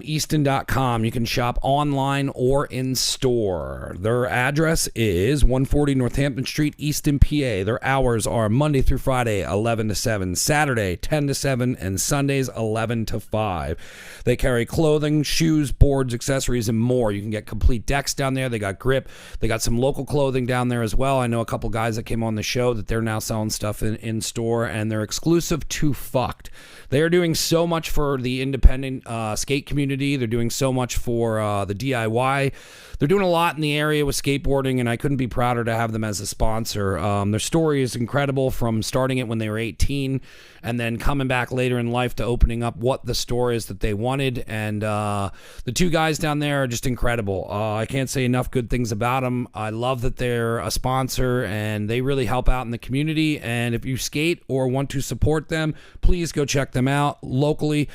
Easton.com. You can shop online or in store. Their address is 140 Northampton Street, Easton, PA. Their hours are Monday through Friday, 11 to 7, Saturday, 10 to 7, and Sundays, 11 to 5. They carry clothing, shoes, boards, accessories, and more. You can get complete decks down there. They got grip. They got some local clothing down there as well. I know a couple guys that came on the show that they're now selling stuff in store, and they're exclusive to Fucked. They are doing so much for the independent skate community. They're doing so much for the DIY. They're doing a lot in the area with skateboarding, and I couldn't be prouder to have them as a sponsor. Their story is incredible, from starting it when they were 18 and then coming back later in life to opening up what the store is that they wanted. And the two guys down there are just incredible. I can't say enough good things about them. I love that they're a sponsor, and they really help out in the community. And if you skate or want to support them, please go check them out locally.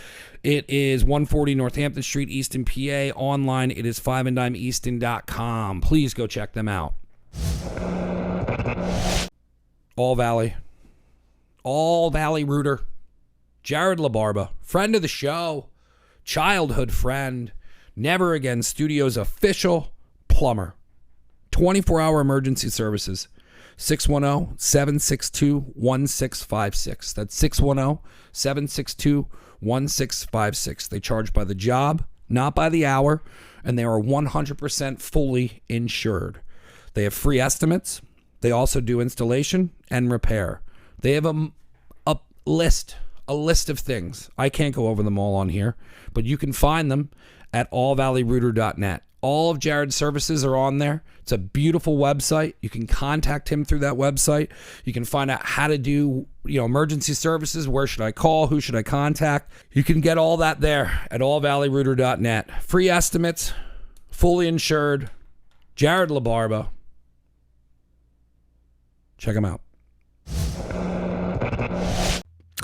It is 140 Northampton Street, Easton, PA. Online, it is 5anddimeeaston.com. Please go check them out. All Valley Rooter, Jared LaBarba, friend of the show, childhood friend, Never Again Studios official plumber. 24-hour emergency services. 610-762-1656. That's 610-762-1656. They charge by the job, not by the hour, and they are 100% fully insured. They have free estimates. They also do installation and repair. They have a list of things. I can't go over them all on here, but you can find them at allvalleyrouter.net. All of Jared's services are on there. It's a beautiful website. You can contact him through that website. You can find out how to do, emergency services. Where should I call? Who should I contact? You can get all that there at allvalleyrouter.net. Free estimates, fully insured. Jared LaBarba. Check him out.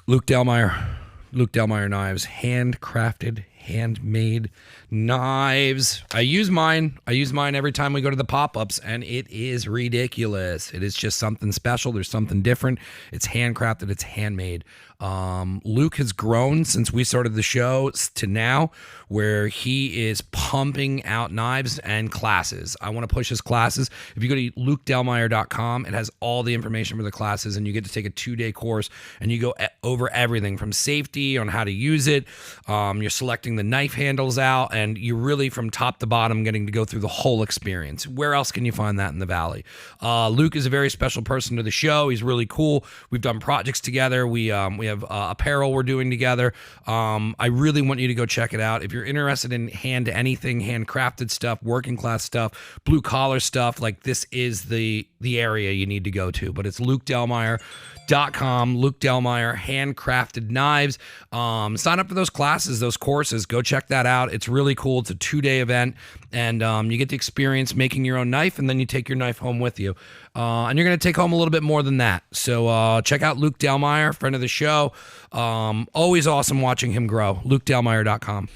Luke Delmeyer Knives, handcrafted, handmade knives. I use mine every time we go to the pop-ups, and it is ridiculous. It is just something special. There's something different. It's handcrafted, it's handmade. Luke has grown since we started the show to now, where he is pumping out knives and classes. I want to push his classes. If you go to lukedelmeyer.com, it has all the information for the classes, and you get to take a 2-day course, and you go over everything from safety on how to use it. You're selecting the knife handles out, and you're really from top to bottom getting to go through the whole experience. Where else can you find that in the Valley? Luke is a very special person to the show. He's really cool. We've done projects together. We have apparel we're doing together. I really want you to go check it out. If you're interested in handcrafted stuff, working class stuff, blue collar stuff, like this is the area you need to go to. But it's LukeDelmeyer.com. Luke Delmeyer, handcrafted knives. Sign up for those classes, those courses. Go check that out. It's really cool. It's a 2-day event, and you get to experience making your own knife, and then you take your knife home with you. And you're going to take home a little bit more than that. So check out Luke Delmeyer, friend of the show. Always awesome watching him grow. LukeDelmeyer.com.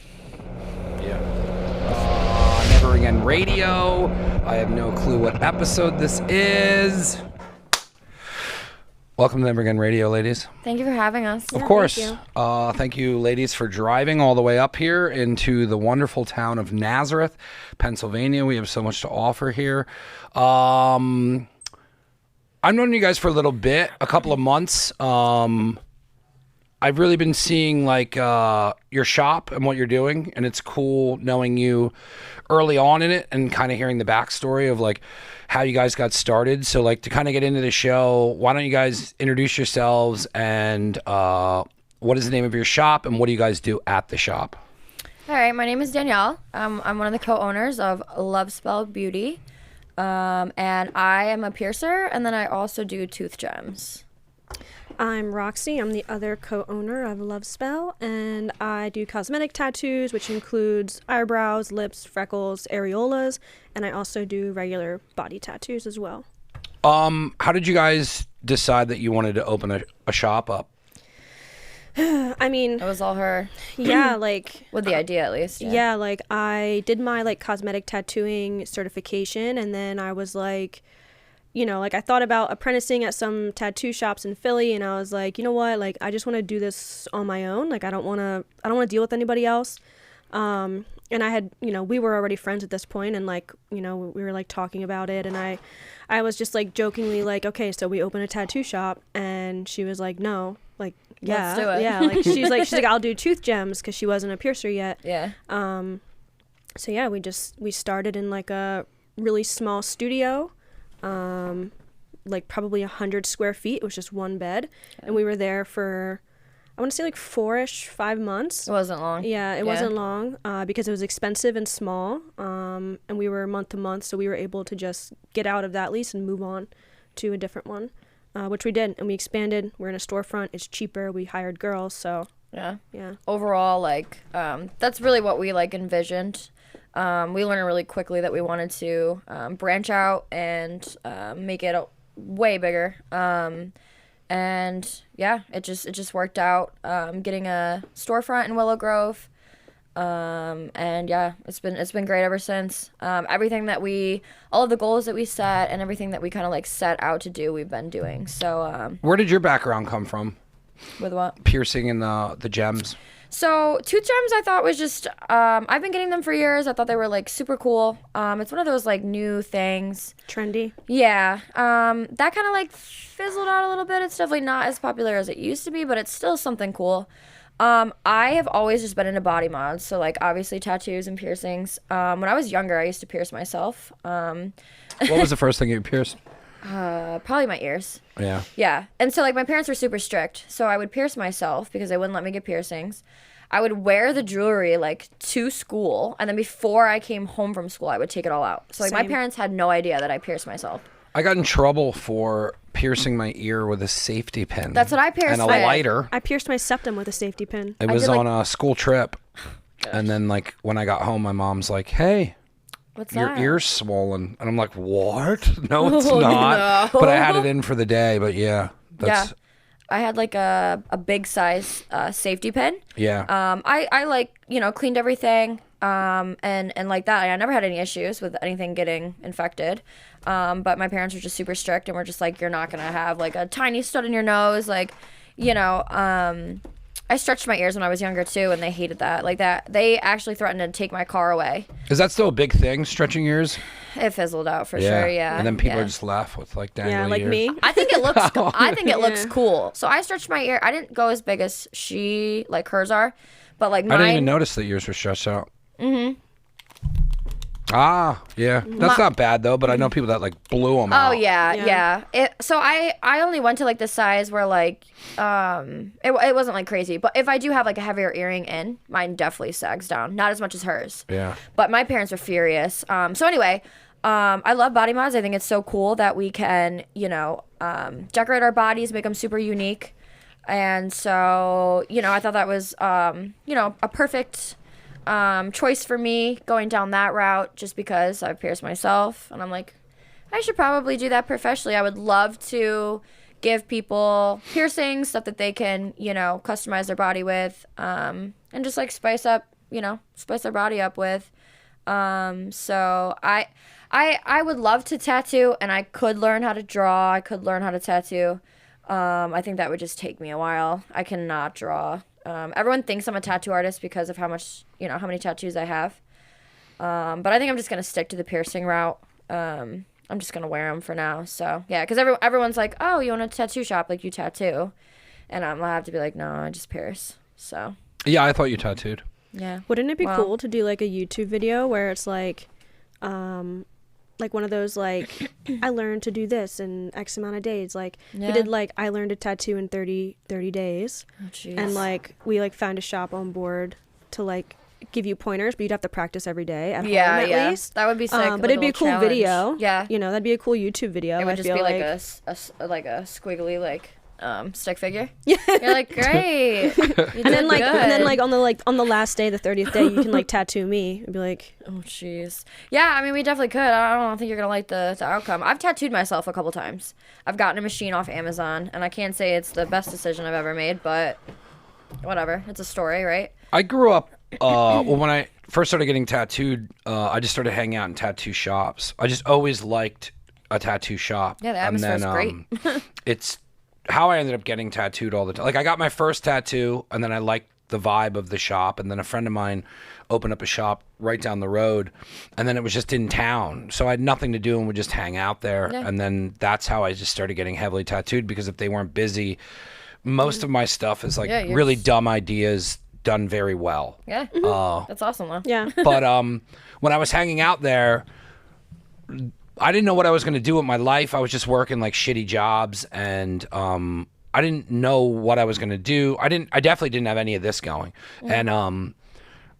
Yeah. Never Again Radio. I have no clue what episode this is. Welcome to Never Again Radio, ladies. Thank you for having us. Of course. Thank you, ladies, for driving all the way up here into the wonderful town of Nazareth, Pennsylvania. We have so much to offer here. I've known you guys for a little bit, a couple of months. I've really been seeing your shop and what you're doing, and it's cool knowing you early on in it and kind of hearing the backstory of how you guys got started. So to kind of get into the show, why don't you guys introduce yourselves, and what is the name of your shop, and what do you guys do at the shop? All right, my name is Danielle. I'm one of the co-owners of Love Spell Beauty, and I am a piercer, and then I also do tooth gems. I'm Roxy. I'm the other co-owner of Love Spell, and I do cosmetic tattoos, which includes eyebrows, lips, freckles, areolas, and I also do regular body tattoos as well. How did you guys decide that you wanted to open a shop up? I mean, it was all her. Yeah, with the idea at least. Yeah, I did my cosmetic tattooing certification, and then I was I thought about apprenticing at some tattoo shops in Philly, and I was like, you know what, I just want to do this on my own. I don't want to deal with anybody else. And I had, we were already friends at this point, and like, we were like talking about it, and I was just like jokingly like, okay, so we open a tattoo shop, and she was like, no, like, yeah, Let's do it. yeah, like she's like, I'll do tooth gems because she wasn't a piercer yet. Yeah. So yeah, we started in like a really small studio, like probably 100 square feet. It was just one bed, and we were there for, I want to say like 5 months. It wasn't long. Yeah, it wasn't long because it was expensive and small, and we were month to month, so we were able to just get out of that lease and move on to a different one, which we did, and we expanded. We're in a storefront. It's cheaper. We hired girls, so Yeah. yeah. Overall, like, that's really what we like envisioned. We learned really quickly that we wanted to branch out and make it way bigger. And yeah, it just worked out. Getting a storefront in Willow Grove, and yeah, it's been great ever since. Everything that all of the goals that we set and everything that we kind of like set out to do, we've been doing. So Where did your background come from? with what? Piercing and the gems. So tooth gems, I thought was just I've been getting them for years. I thought they were like super cool. It's one of those like new things. Trendy. Yeah. That kind of like fizzled out a little bit. It's definitely not as popular as it used to be, but it's still something cool. I have always just been into body mods, so like obviously tattoos and piercings. When I was younger, I used to pierce myself. What was the first thing you pierced? Probably my ears. Yeah. Yeah. And so like my parents were super strict. So I would pierce myself because they wouldn't let me get piercings. I would wear the jewelry like to school, and then before I came home from school, I would take it all out. So like my Same. parents had no idea that I pierced myself. I got in trouble for piercing my ear with a safety pin. That's what I pierced And a with. lighter. I pierced my septum with a safety pin. It was did, like- on a school trip. And then like when I got home, my mom's like, hey, What's your that? ear's swollen. And I'm like, what? No, it's Oh, not. no. But I had it in for the day. But yeah. That's, I had like a big size safety pin. yeah. I like, cleaned everything and like that. I never had any issues with anything getting infected. But my parents were just super strict and were just like, you're not going to have like a tiny stud in your nose. Like, I stretched my ears when I was younger too, and they hated that. Like that, they actually threatened to take my car away. Is that still a big thing, stretching ears? It fizzled out for sure, yeah. And then people yeah. are just left with like dangly Yeah, like ears. me. I think it looks. I think it looks Yeah. cool. So I stretched my ear. I didn't go as big as hers are, but like I mine. didn't even notice that yours were stretched out. Mm-hmm. Ah, yeah. That's not bad though, but I know people that like blew them out. Oh yeah, Yeah. yeah. So I only went to like the size where like it wasn't like crazy, but if I do have like a heavier earring in, mine definitely sags down. Not as much as hers. Yeah. But my parents were furious. So anyway, I love body mods. I think it's so cool that we can, decorate our bodies, make them super unique. And so, I thought that was, a perfect choice for me going down that route just because I've pierced myself. And I'm like, I should probably do that professionally. I would love to give people piercings, stuff that they can, customize their body with, and just like spice their body up with. So I would love to tattoo, and I could learn how to draw. I could learn how to tattoo. I think that would just take me a while. I cannot draw. Everyone thinks I'm a tattoo artist because of how how many tattoos I have. But I think I'm just going to stick to the piercing route. I'm just going to wear them for now. So yeah, because everyone's like, oh, you own a tattoo shop, like you tattoo. And I'll have to be like, no, I just pierce. So Yeah, I thought you tattooed. yeah. Wouldn't it be Well- cool to do like a YouTube video where it's like one of those like I learned to do this in X amount of days. Like we Yeah. did like I learned a tattoo in 30 days. Oh, jeez. And like we like found a shop on board to like give you pointers, but you'd have to practice every day at home at least. That would be sick. But it'd be a cool challenge. video. Yeah. That'd be a cool YouTube video. It would I just feel be like a squiggly stick figure. Yeah. You're like, great. You And then did good. on the last day, the 30th day, you can like tattoo me and be like, Oh jeez. Yeah, I mean we definitely could. I don't think you're gonna like the outcome. I've tattooed myself a couple times. I've gotten a machine off Amazon, and I can't say it's the best decision I've ever made, but whatever. It's a story, right? I grew up, when I first started getting tattooed, I just started hanging out in tattoo shops. I just always liked a tattoo shop. Yeah, the And atmosphere's great. It's how I ended up getting tattooed all the time. Like I got my first tattoo, and then I liked the vibe of the shop. And then a friend of mine opened up a shop right down the road, and then it was just in town. So I had nothing to do and would just hang out there. Yeah. And then that's how I just started getting heavily tattooed, because if they weren't busy, most of my stuff is like Yeah, you're really just- dumb ideas done very well. Yeah. That's awesome though. Yeah. But when I was hanging out there, I didn't know what I was going to do with my life. I was just working like shitty jobs, and I didn't know what I was going to do. I definitely didn't have any of this going. And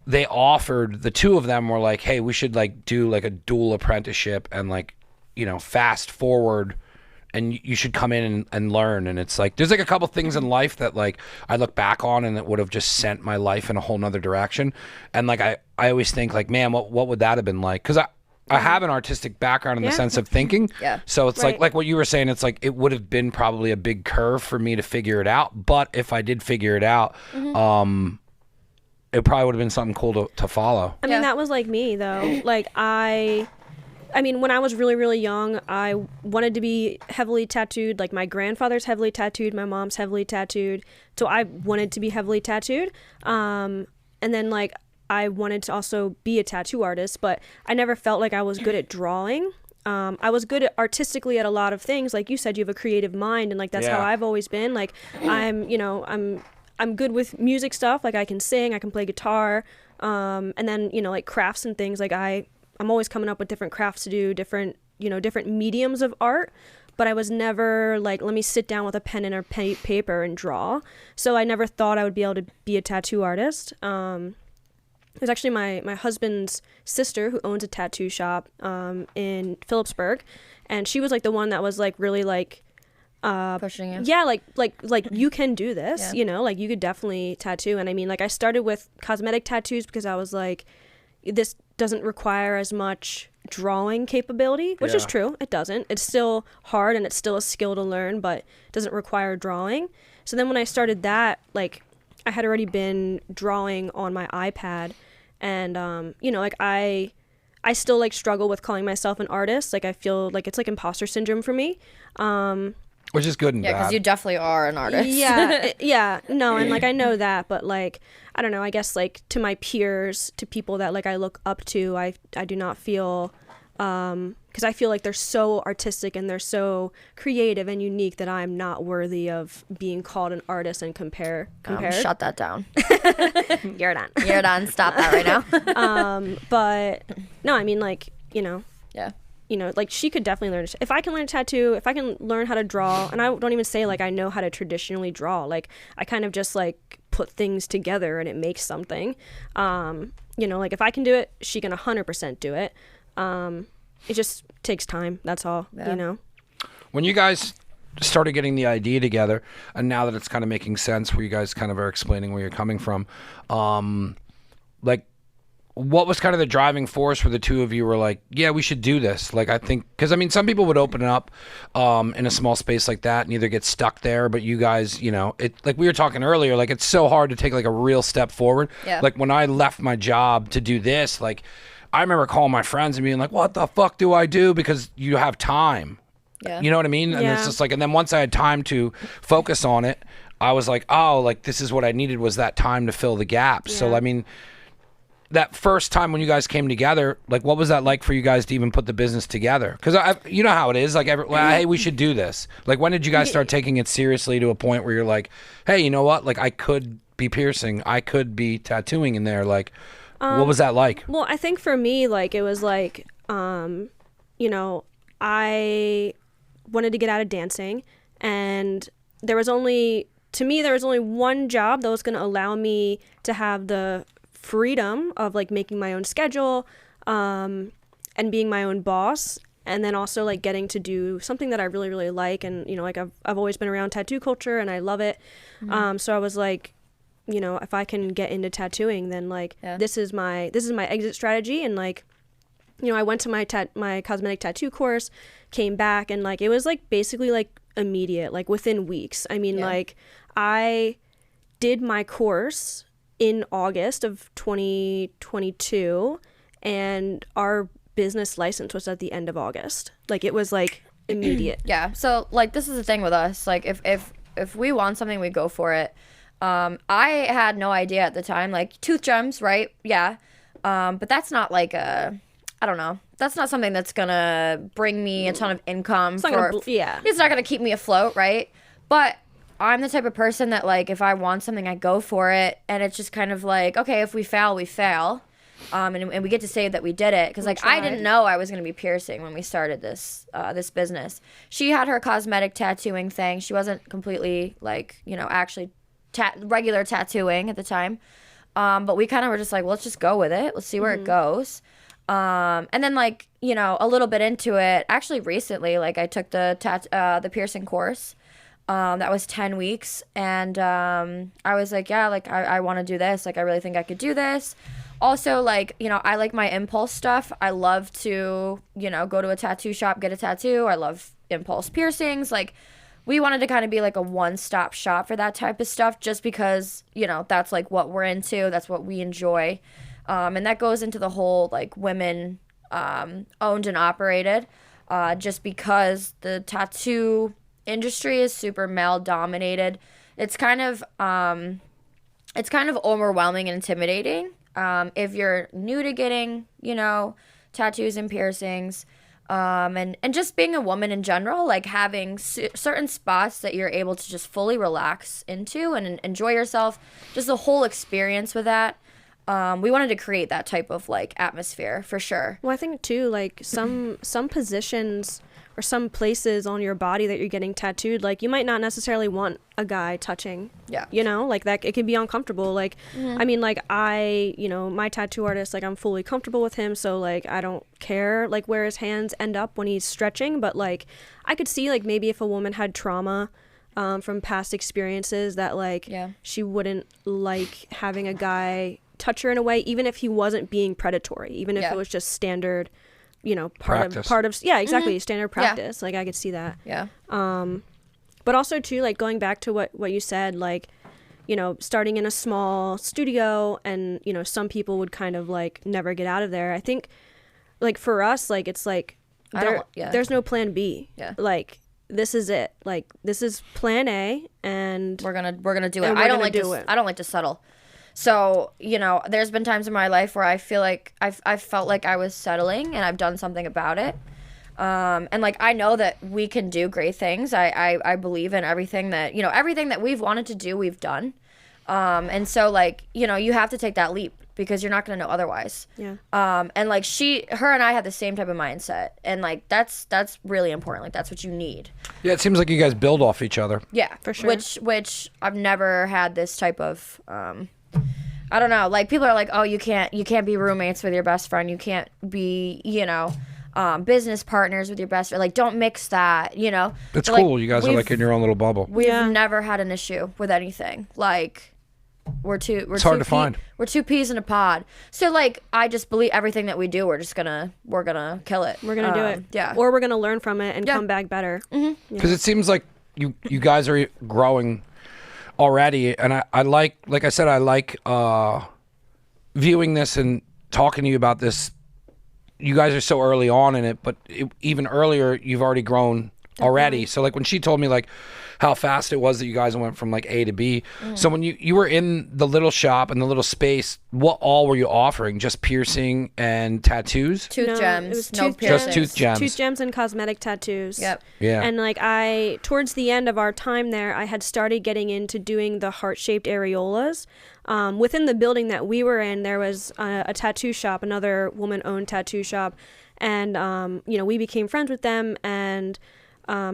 they offered, the two of them were like, hey, we should like do like a dual apprenticeship and like, you know, fast forward, and you should come in and learn. And it's like, there's like a couple things in life that like I look back on and it would have just sent my life in a whole nother direction. And like, I always think like, man, what would that have been like? Cause I have an artistic background in the Yeah. sense of thinking. Yeah. So it's Right. like what you were saying, it's like, it would have been probably a big curve for me to figure it out. But if I did figure it out, it probably would have been something cool to follow. I Yeah. mean, that was like me though. Like I mean, when I was really, really young, I wanted to be heavily tattooed. Like my grandfather's heavily tattooed, my mom's heavily tattooed, so I wanted to be heavily tattooed. And then like I wanted to also be a tattoo artist, but I never felt like I was good at drawing. I was good at artistically at a lot of things. Like you said, you have a creative mind, and like that's how Yeah. I've always been. Like I'm good with music stuff. Like I can sing, I can play guitar, and then like crafts and things. Like I'm always coming up with different crafts to do, different mediums of art. But I was never like, let me sit down with a pen and a paper and draw. So I never thought I would be able to be a tattoo artist. It was actually my husband's sister who owns a tattoo shop in Phillipsburg, and she was like the one that was like really like Pushing you. yeah, like you can do this, Yeah. like you could definitely tattoo. And I mean, like I started with cosmetic tattoos because I was like, this doesn't require as much drawing capability, which is Yeah. true. It doesn't. It's still hard and it's still a skill to learn, but it doesn't require drawing. So then when I started that, like I had already been drawing on my iPad, and like I still like struggle with calling myself an artist. Like I feel like it's like imposter syndrome for me. Which is good and Yeah, bad. because you definitely are an artist. Yeah, no, and like I know that, but like I don't know, I guess like to my peers, to people that like I look up to, I do not feel because I feel like they're so artistic and they're so creative and unique that I'm not worthy of being called an artist and compared. Shut that down. You're done. You're done. Stop that right now. But no, I mean like Yeah. like she could definitely learn. If I can learn a tattoo, if I can learn how to draw, and I don't even say like I know how to traditionally draw. Like I kind of just like put things together and it makes something. Like if I can do it, she can 100% do it. It just takes time. That's all. Yeah. When you guys started getting the idea together, and now that it's kind of making sense, where you guys kind of are explaining where you're coming from, like what was kind of the driving force where the two of you were like, yeah, we should do this? Like, I think, because I mean, some people would open it up in a small space like that and either get stuck there, but you guys, it, like we were talking earlier, like it's so hard to take like a real step forward. Yeah. Like when I left my job to do this, like I remember calling my friends and being like, what the fuck do I do? Because you have time. Yeah. You know what I mean? And it's Yeah. just like, and then once I had time to focus on it, I was like, oh, like this is what I needed, was that time to fill the gap. So, Yeah. I mean, that first time when you guys came together, like what was that like for you guys to even put the business together? Because you know how it is, like, hey, we should do this. Like, when did you guys start taking it seriously to a point where you're like, hey, you know what? Like, I could be piercing, I could be tattooing in there. Like, what was that like? Well, I think for me, like it was like, I wanted to get out of dancing, and there was only one job that was going to allow me to have the freedom of like making my own schedule, and being my own boss, and then also like getting to do something that I really, really like. And like I've always been around tattoo culture and I love it. So I was like, if I can get into tattooing, then like Yeah. this is my exit strategy. And like I went to my cosmetic tattoo course, came back, and like it was like basically like immediate, like within weeks. I mean, Yeah. like I did my course in August of 2022, and our business license was at the end of August. Like it was like immediate. Yeah. So like this is the thing with us. Like if we want something, we go for it. I had no idea at the time, like tooth gems, right? Yeah. But that's not like I don't know. That's not something that's gonna bring me a ton of income. It's not gonna It's not gonna keep me afloat, right? But I'm the type of person that, like, if I want something, I go for it, and it's just kind of like, okay, if we fail, we fail, and we get to say that we did it, because like I didn't know I was gonna be piercing when we started this this business. She had her cosmetic tattooing thing. She wasn't completely like, you know, actually regular tattooing at the time, but we kind of were just like, well, let's just go with it. Let's see where it goes. And then, like, you know, a little bit into it, actually recently, like I took the piercing course. That was 10 weeks, and I was like, yeah, like I want to do this. Like, I really think I could do this. Also, like, you know, I like my impulse stuff. I love to, you know, go to a tattoo shop, get a tattoo. I love impulse piercings. Like, we wanted to kind of be like a one-stop shop for that type of stuff, just because, you know, that's like what we're into. That's what we enjoy. And that goes into the whole, like, women owned and operated, just because the tattoo industry is super male dominated. It's kind of overwhelming and intimidating. If you're new to getting, you know, tattoos and piercings, and just being a woman in general, like having certain spots that you're able to just fully relax into and enjoy yourself, just the whole experience with that. We wanted to create that type of like atmosphere for sure. Well, I think too, like some positions or some places on your body that you're getting tattooed, like you might not necessarily want a guy touching. Yeah. You know, like that, it can be uncomfortable. Like, I mean, like you know, my tattoo artist, like I'm fully comfortable with him. So like, I don't care like where his hands end up when he's stretching. But like, I could see like maybe if a woman had trauma from past experiences that like she wouldn't like having a guy touch her in a way, even if he wasn't being predatory, even if it was just standard, you know, part of standard practice. Like I could see that. Yeah. But also too, like going back to what you said, like, you know, starting in a small studio, and you know, some people would kind of like never get out of there. I think like for us, like it's like there's no plan B. Yeah. Like this is it. Like this is plan A, and we're gonna do it. I don't like to settle. So, you know, there's been times in my life where I feel like I've felt like I was settling, and I've done something about it. And like, I know that we can do great things. I believe in everything that, you know, everything that we've wanted to do, we've done. And so like, you know, you have to take that leap, because you're not going to know otherwise. Yeah. And like her and I have the same type of mindset, and like, that's really important. Like, that's what you need. Yeah. It seems like you guys build off each other. Yeah, for sure. Which I've never had this type of, I don't know. Like, people are like, oh, you can't be roommates with your best friend. You can't be, you know, business partners with your best friend. Like, don't mix that, you know. It's but, cool. Like, you guys are like in your own little bubble. We've never had an issue with anything. Like, it's hard to find. We're two peas in a pod. So like, I just believe everything that we do, we're gonna kill it. We're gonna do it. Yeah. Or we're gonna learn from it and come back better. Because it seems like you guys are growing already, and I like I said, I like viewing this and talking to you about this. You guys are so early on in it, but even earlier, you've already grown already. So like when she told me like how fast it was that you guys went from like A to B. So when you were in the little shop and the little space, what all were you offering? Just piercing and tattoos? Tooth gems. It was no tooth piercings. Just tooth gems. Tooth gems and cosmetic tattoos. Yep. Yeah. And like towards the end of our time there, I had started getting into doing the heart-shaped areolas. Within the building that we were in, there was a tattoo shop, another woman-owned tattoo shop. And, you know, we became friends with them, and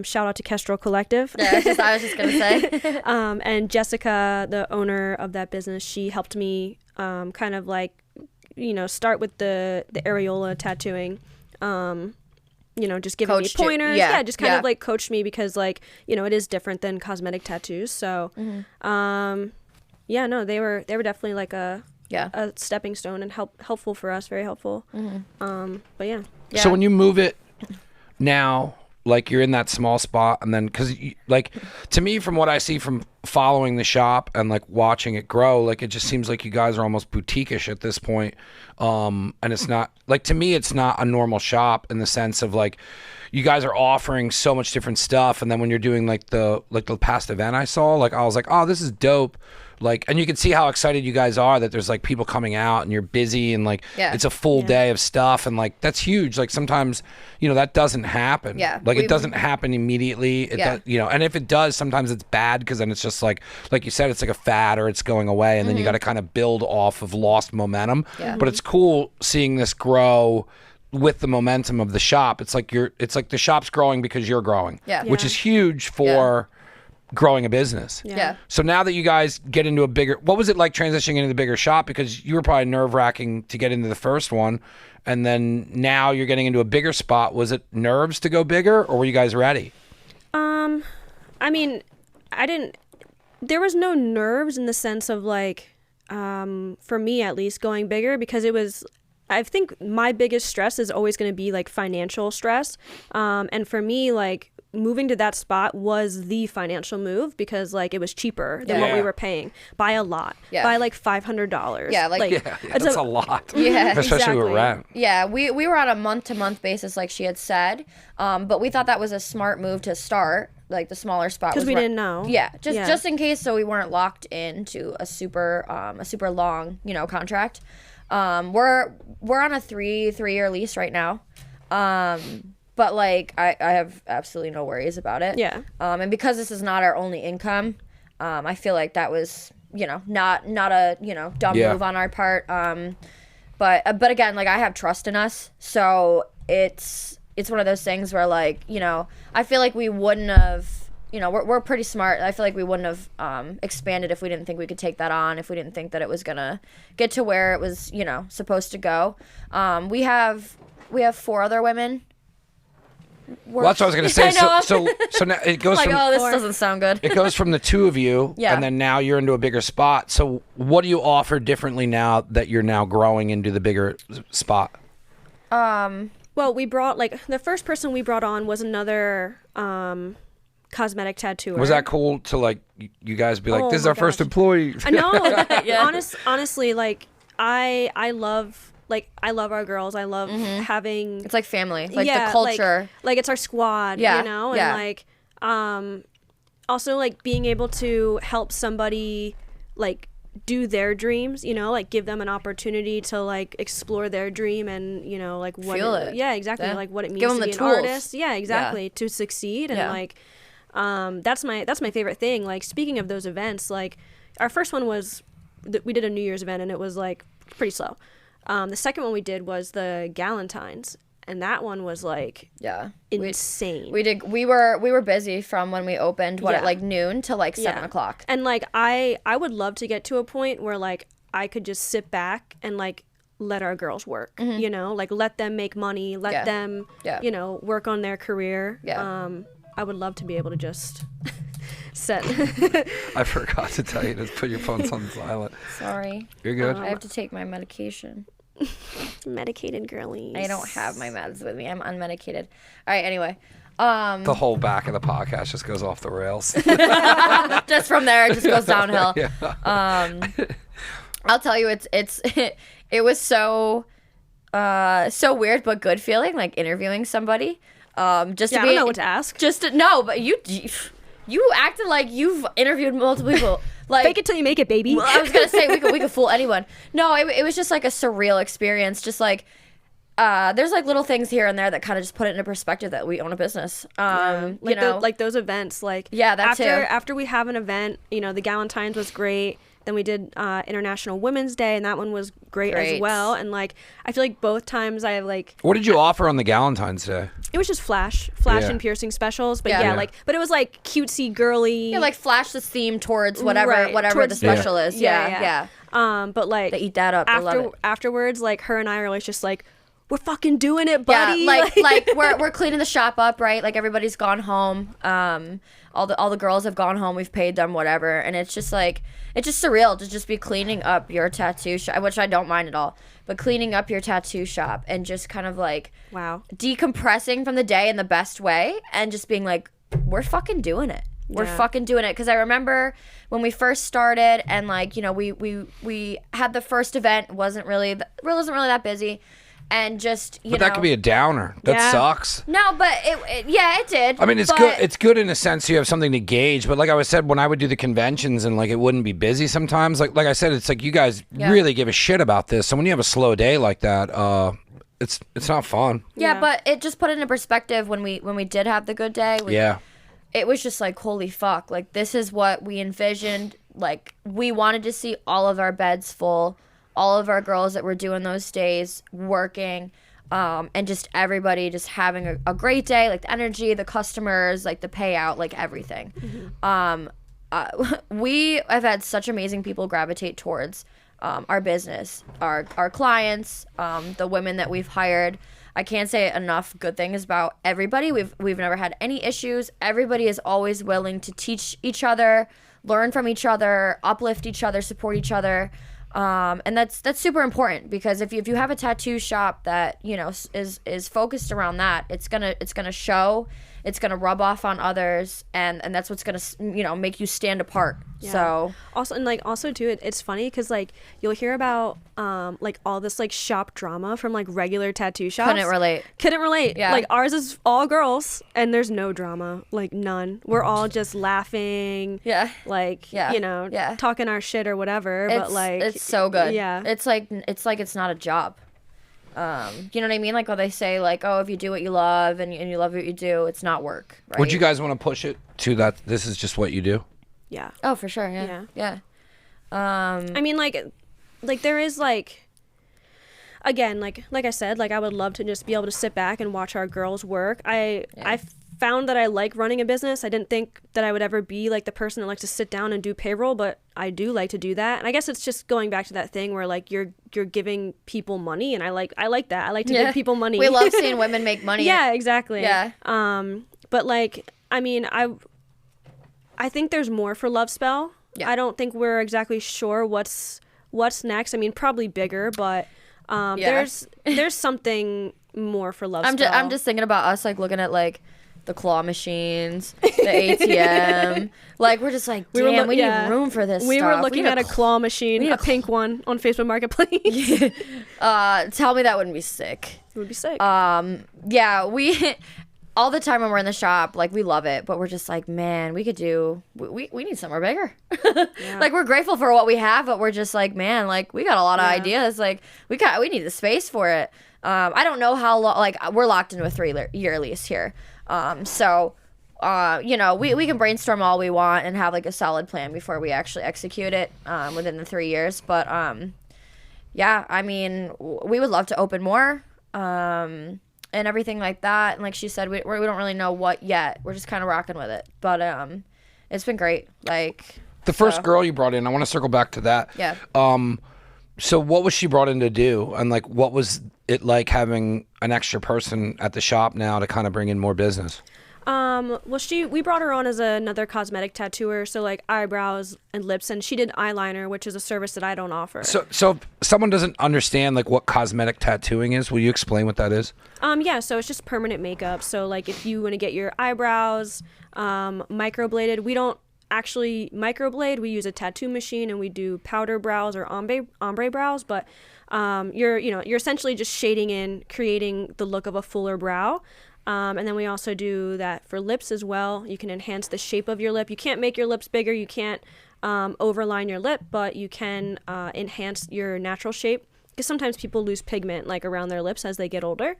shout out to Kestrel Collective. Yeah, I was just going to say. And Jessica, the owner of that business, she helped me kind of like, you know, start with the areola tattooing. You know, just giving me pointers. Yeah, just kind of like coached me, because like, you know, it is different than cosmetic tattoos. So, yeah, no, they were definitely like a stepping stone, and helpful for us, very helpful. But yeah. So when you move it now, like you're in that small spot, and then because like to me, from what I see from following the shop and like watching it grow, like it just seems like you guys are almost boutique-ish at this point. And it's not like, to me, it's not a normal shop in the sense of like you guys are offering so much different stuff, and then when you're doing like the past event I saw, like I was like, oh, this is dope, Like, and you can see how excited you guys are that there's like people coming out and you're busy and like Yeah. it's a full day of stuff, and like that's huge. Like sometimes, you know, that doesn't happen. Yeah, Like it doesn't happen immediately. It Yeah. does, you know, and if it does, sometimes it's bad because then it's just like you said, it's like a fad or it's going away, and then you got to kind of build off of lost momentum. Yeah. But it's cool seeing this grow with the momentum of the shop. It's like the shop's growing because you're growing. Yeah. Which is huge for growing a business. Yeah. So now that you guys get into a bigger, what was it like transitioning into the bigger shop? Because you were probably nerve-wracking to get into the first one, and then now you're getting into a bigger spot. Was it nerves to go bigger, or were you guys ready? I mean, there was no nerves in the sense of like, for me at least, going bigger, because I think my biggest stress is always going to be like financial stress. And for me, like, moving to that spot was the financial move, because like it was cheaper than what we were paying by a lot, by like $500. Yeah, like- it's That's a lot. Yeah, Especially exactly. with rent. Yeah, we were on a month-to-month basis, like she had said, but we thought that was a smart move to start, like the smaller spot. 'Cause was we right- didn't know. Yeah, just Yeah. just in case, so we weren't locked into a super long, you know, contract. We're on a 3-year lease right now. But like I have absolutely no worries about it. Yeah. And because this is not our only income, I feel like that was, you know, not a, you know, dumb Yeah. move on our part. But again, like, I have trust in us, so it's one of those things where, like, you know, I feel like we wouldn't have, you know, we're pretty smart. I feel like we wouldn't have expanded if we didn't think we could take that on, if we didn't think that it was gonna get to where it was, you know, supposed to go. We have 4 other women. Well, that's what I was going to say. I know. So now it goes Like, from oh, this doesn't sound good. it goes from the two of you, Yeah. and then now you're into a bigger spot. So what do you offer differently now that you're now growing into the bigger spot? Well, we brought, like, the first person we brought on was another cosmetic tattooer. Was that cool to like you guys be like, Oh this is my our first gosh. employee? I know. Yeah. Honestly, like, I love our girls. I love having It's like family, like yeah, the culture. like it's our squad, Yeah, you know, and yeah. like also like being able to help somebody like do their dreams, you know, like give them an opportunity to like explore their dream and, you know, like what Feel it. yeah, exactly, Yeah. like what it means Give to them be the an tools. artist, yeah, exactly, to succeed. And Yeah. like that's my favorite thing. Like, speaking of those events, like our first one was we did a New Year's event and it was like pretty slow. The second one we did was the Galentine's, and that one was like Yeah. insane. We were busy from when we opened Yeah. at like noon to like 7 Yeah. o'clock. And like I would love to get to a point where like I could just sit back and like let our girls work, you know, like let them make money, let Yeah. them, Yeah. you know, work on their career. Yeah. I would love to be able to just set. I forgot to tell you to put your phones on silent. Sorry. You're good. I have to take my medication. Medicated girlies. I don't have my meds with me. I'm unmedicated. All right, anyway. The whole back of the podcast just goes off the rails. Just from there it just goes downhill. Yeah. I'll tell you, it was so weird but good feeling, like interviewing somebody. Just Yeah, to I be, don't know what to ask. No, but you acted like you've interviewed multiple people. Like, Fake it till you make it, baby. well, I was gonna say we could fool anyone. No, it was just like a surreal experience. Just like there's like little things here and there that kind of just put it into perspective that we own a business. You Like know, like those events, like Yeah, that after too. after we have an event, you know, the Galentine's was great. Then we did International Women's Day, and that one was great as Great. well. And like I feel like both times I like What did you offer on the Galentine's Day? it was just flash Yeah. and piercing specials, but Yeah. yeah, Yeah. like but it was like cutesy girly. yeah, like flash this theme towards whatever Right, the towards- special is. Yeah, Yeah. yeah. But like They eat that up. They love it. afterwards, like her and I are like just like we're fucking doing it, buddy. Yeah, like we're cleaning the shop up, right? Like everybody's gone home. All the girls have gone home. We've paid them whatever, and it's just like it's just surreal to just be cleaning up your tattoo shop, which I don't mind at all. But cleaning up your tattoo shop and just kind of like wow. decompressing from the day in the best way, and just being like, we're fucking doing it. We're Yeah. fucking doing it. Because I remember when we first started, and like, you know, we had the first event, wasn't really that busy. and just, you But know. that could be a downer. That Yeah. sucks. No, but it did. I mean, it's but- good. It's good in a sense you have something to gauge. But like I said, when I would do the conventions and like it wouldn't be busy sometimes. Like I said, it's like you guys Yeah. really give a shit about this. So when you have a slow day like that, it's not fun. Yeah, Yeah. but it just put it into perspective when we did have the good day. Yeah. It was just like, holy fuck, like this is what we envisioned. Like we wanted to see all of our beds full, all of our girls that were doing those days working, and just everybody just having a great day, like the energy, the customers, like the payout, like everything. We have had such amazing people gravitate towards our business, our clients, the women that we've hired. I can't say enough good things about everybody. We've never had any issues. Everybody is always willing to teach each other, learn from each other, uplift each other, support each other. And that's super important, because if you have a tattoo shop that, you know, is focused around that, it's gonna show, it's gonna rub off on others, and that's what's gonna, you know, make you stand apart. Yeah. So Also, and like also too, it's funny because like you'll hear about like all this like shop drama from like regular tattoo shops. couldn't relate. Couldn't relate. Yeah. Like ours is all girls and there's no drama, like none. We're all just laughing. Yeah. Like Yeah. you know, Yeah. talking our shit or whatever. But like it's so good. Yeah. It's like it's not a job. You know what I mean? Like, when they say like, oh, if you do what you love and you love what you do, it's not work. Right? Would you guys want to push it to that? This is just what you do. Yeah. Oh, for sure. Yeah. Yeah. I mean, like there is like, again, like I said, like I would love to just be able to sit back and watch our girls work. I found that I like running a business. I didn't think that I would ever be like the person that likes to sit down and do payroll, but I do like to do that. And I guess it's just going back to that thing where like you're giving people money, and I like that. I like to give people money. We love seeing women make money. Yeah, exactly. Yeah. But like, I mean, I think there's more for Love Spell. Yeah. I don't think we're exactly sure what's next. I mean, probably bigger, but there's something more for Love Spell. I'm just thinking about us like looking at like the claw machines, the ATM. Like, we're just like, damn, we need room for this We stuff. were looking at a claw machine, a pink one on Facebook Marketplace. Tell me that wouldn't be sick. It would be sick. Yeah, we all the time when we're in the shop, like, we love it, but we're just like, man, we need somewhere bigger. Like, we're grateful for what we have, but we're just like, man, like, we got a lot of ideas. Like, we need the space for it. I don't know how long. Like, we're locked into a 3-year lease here. So, you know, we can brainstorm all we want and have like a solid plan before we actually execute it within the 3 years. But yeah, I mean, we would love to open more and everything like that. And like she said, we don't really know what yet. We're just kind of rocking with it. But it's been great. Like, The first girl you brought in, I want to circle back to that. Yeah. So what was she brought in to do? And like, what was it like having an extra person at the shop now to kind of bring in more business? Well, we brought her on as another cosmetic tattooer, so like eyebrows and lips, and she did eyeliner, which is a service that I don't offer. So if someone doesn't understand like what cosmetic tattooing is, will you explain what that is? Yeah, so it's just permanent makeup. So like if you want to get your eyebrows microbladed, we don't actually microblade. We use a tattoo machine and we do powder brows or ombre brows, but you're essentially just shading in, creating the look of a fuller brow. And then we also do that for lips as well. You can enhance the shape of your lip. You can't make your lips bigger. You can't overline your lip, but you can enhance your natural shape, because sometimes people lose pigment like around their lips as they get older.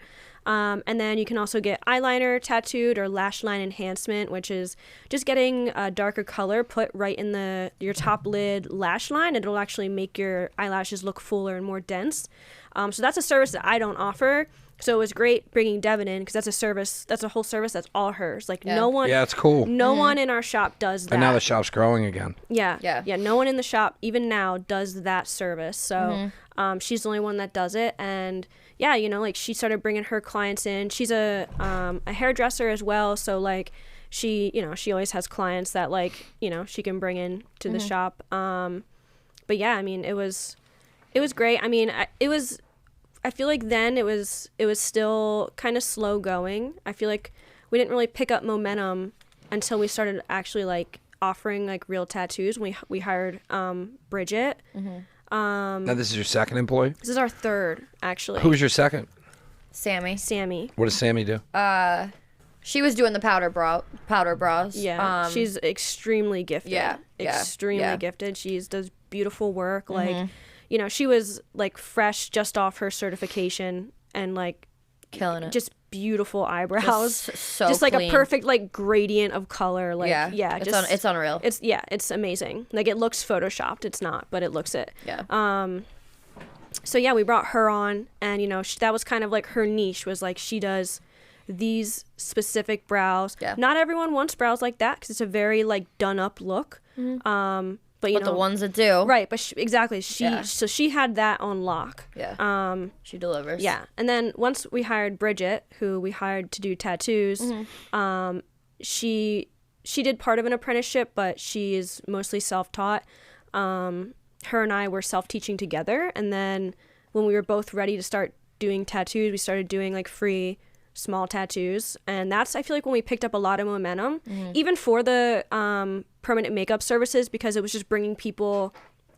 And then you can also get eyeliner tattooed, or lash line enhancement, which is just getting a darker color put right in your top lid lash line, and it'll actually make your eyelashes look fuller and more dense. So that's a service that I don't offer. So it was great bringing Devin in, because that's a whole service that's all hers. Like no one, Yeah, it's cool. no one in our shop does that. And now the shop's growing again. Yeah. No one in the shop, even now, does that service. So she's the only one that does it. And yeah, you know, like she started bringing her clients in. She's a hairdresser as well. So like she always has clients that like, you know, she can bring in to the shop. But yeah, I mean, it was great. I mean, I feel like then it was still kind of slow going. I feel like we didn't really pick up momentum until we started actually like offering like real tattoos. We hired Bridget. Now this is your second employee? This is our third, actually. Who was your second? Sammy. What does Sammy do? She was doing the powder bras. Yeah, she's extremely gifted. Extremely gifted. She does beautiful work. Like, you know, she was like fresh just off her certification and like killing it. Just beautiful eyebrows. Just like clean. a perfect like gradient of color. Like it's unreal. It's amazing. Like it looks photoshopped. It's not, but it looks it. Yeah. So yeah, we brought her on, and you know that was kind of like her niche, was like she does these specific brows. Yeah. Not everyone wants brows like that because it's a very like done up look. But you know the ones that do. right. But so she had that on lock. Yeah. She delivers. Yeah. And then once we hired Bridget, who we hired to do tattoos, she did part of an apprenticeship, but she is mostly self-taught. Her and I were self-teaching together, and then when we were both ready to start doing tattoos, we started doing like free small tattoos, and that's, I feel like, when we picked up a lot of momentum, even for the permanent makeup services, because it was just bringing people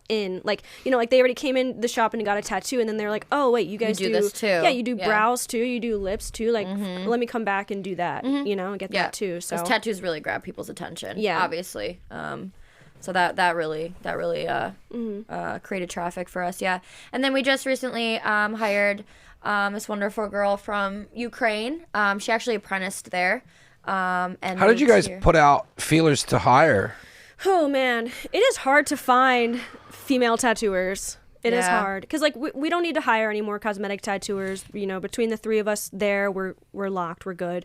in, like, you know, like they already came in the shop and got a tattoo, and then they're like, oh wait, you guys do this too. Yeah, you do brows too, you do lips too, like let me come back and do that, you know, and get that too. So those tattoos really grab people's attention. Yeah. Obviously. So that really created traffic for us. Yeah. And then we just recently hired this wonderful girl from Ukraine. She actually apprenticed there. And How did you guys put out feelers to hire? Oh man, it is hard to find female tattooers. It is hard because like we don't need to hire any more cosmetic tattooers. You know, between the three of us there, we're locked. We're good.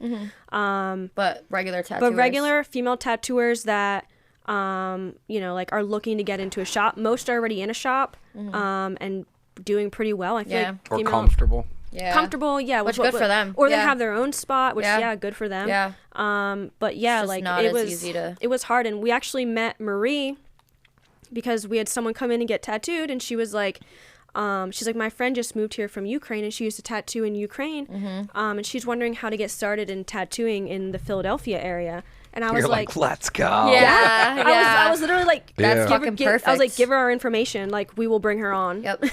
But regular tattooers. But regular female tattooers that you know, like are looking to get into a shop. Most are already in a shop and doing pretty well. I feel like or female, comfortable. Yeah. comfortable. Yeah, Which good for them. Or they Yeah. have their own spot, which good for them. Yeah. But yeah, just like not it as was easy to- it was hard, and we actually met Marie because we had someone come in and get tattooed, and she was like, she's like, my friend just moved here from Ukraine, and she used to tattoo in Ukraine, and she's wondering how to get started in tattooing in the Philadelphia area. And I was You're like, let's go. Yeah. I was literally like, That's Yeah. fucking I was like, perfect. give her our information, like we will bring her on. Yep.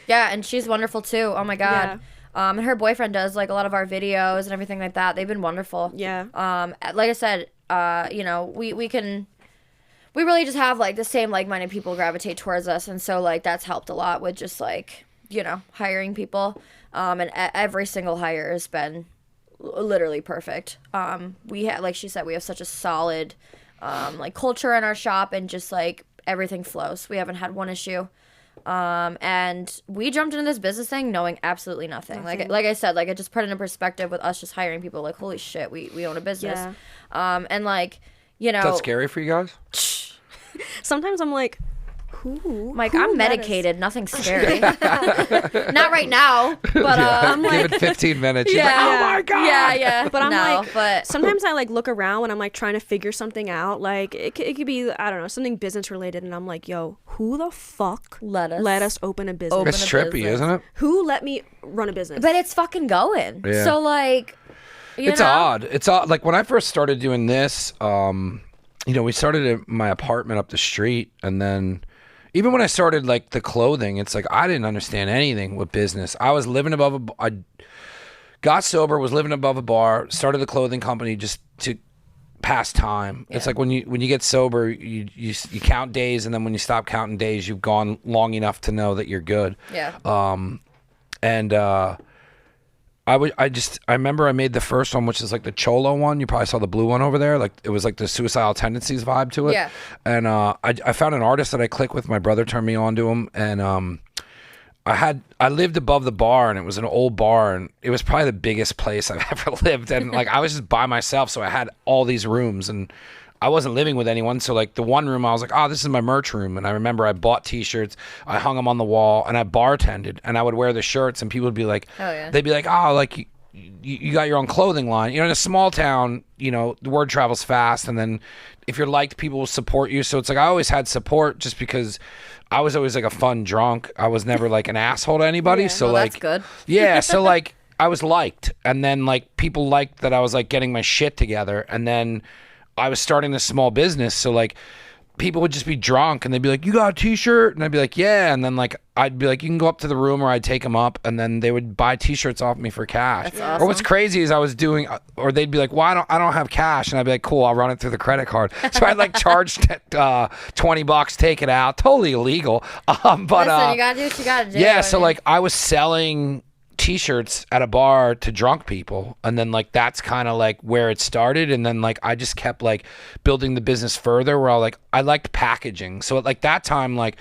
Yeah, and she's wonderful too. Oh my god. And her boyfriend does like a lot of our videos and everything like that. They've been wonderful. Yeah. Like I said, you know, we really just have like the same like-minded people gravitate towards us, and so like that's helped a lot with just like, you know, hiring people. And every single hire has been literally perfect. We had, like she said, we have such a solid like culture in our shop, and just like everything flows. We haven't had one issue. And we jumped into this business thing knowing absolutely nothing. Like I said, like it just put it in perspective with us just hiring people. Like, holy shit, we own a business. Yeah. And like, you know, Is that scary for you guys? Sometimes I'm like, who? Mike, who I'm let us- medicated. Nothing scary. Not right now, but I'm like, Give it 15 minutes. You're like, oh my God. yeah. But I'm no, like, but sometimes I like look around when I'm like trying to figure something out. Like it could be, I don't know, something business related, and I'm like, yo, who the fuck Let us open a business? open It's a trippy, business. isn't it? Who let me run a business? but it's fucking going. Yeah. So like, you It's know? odd. It's odd. Like when I first started doing this, you know, we started at my apartment up the street, and then even when I started like the clothing, it's like I didn't understand anything with business. I was living above I got sober, was living above a bar, started the clothing company just to pass time. It's like when you get sober, you count days, and then when you stop counting days, you've gone long enough to know that you're good. Yeah. I remember I made the first one, which is like the Cholo one. You probably saw the blue one over there. Like it was like the suicidal tendencies vibe to it. Yeah. And I found an artist that I clicked with. My brother turned me on to him, and I lived above the bar, and it was an old bar, and it was probably the biggest place I've ever lived. And like I was just by myself, so I had all these rooms, and I wasn't living with anyone. So like the one room, I was like, oh, this is my merch room. And I remember I bought T-shirts, I hung them on the wall, and I bartended, and I would wear the shirts, and people would be like, Hell yeah. they'd be like, oh, like you got your own clothing line. You know, in a small town, you know, the word travels fast, and then if you're liked, people will support you. So it's like I always had support just because I was always like a fun drunk. I was never like an asshole to anybody. So Well, like, that's good. yeah. So like I was liked, and then like people liked that I was like getting my shit together, and then I was starting this small business. So like people would just be drunk and they'd be like, you got a t-shirt? And I'd be like, yeah. And then like I'd be like, you can go up to the room, or I'd take them up, and then they would buy t-shirts off me for cash. That's awesome. Or what's crazy is I was doing, or they'd be like, well, I don't have cash. And I'd be like, cool, I'll run it through the credit card. So I'd like charge $20, take it out. Totally illegal. But Listen, you gotta do what you gotta do. yeah, so like I was selling t-shirts at a bar to drunk people, and then like that's kind of like where it started, and then like I just kept like building the business further, where I liked packaging. So at like that time, like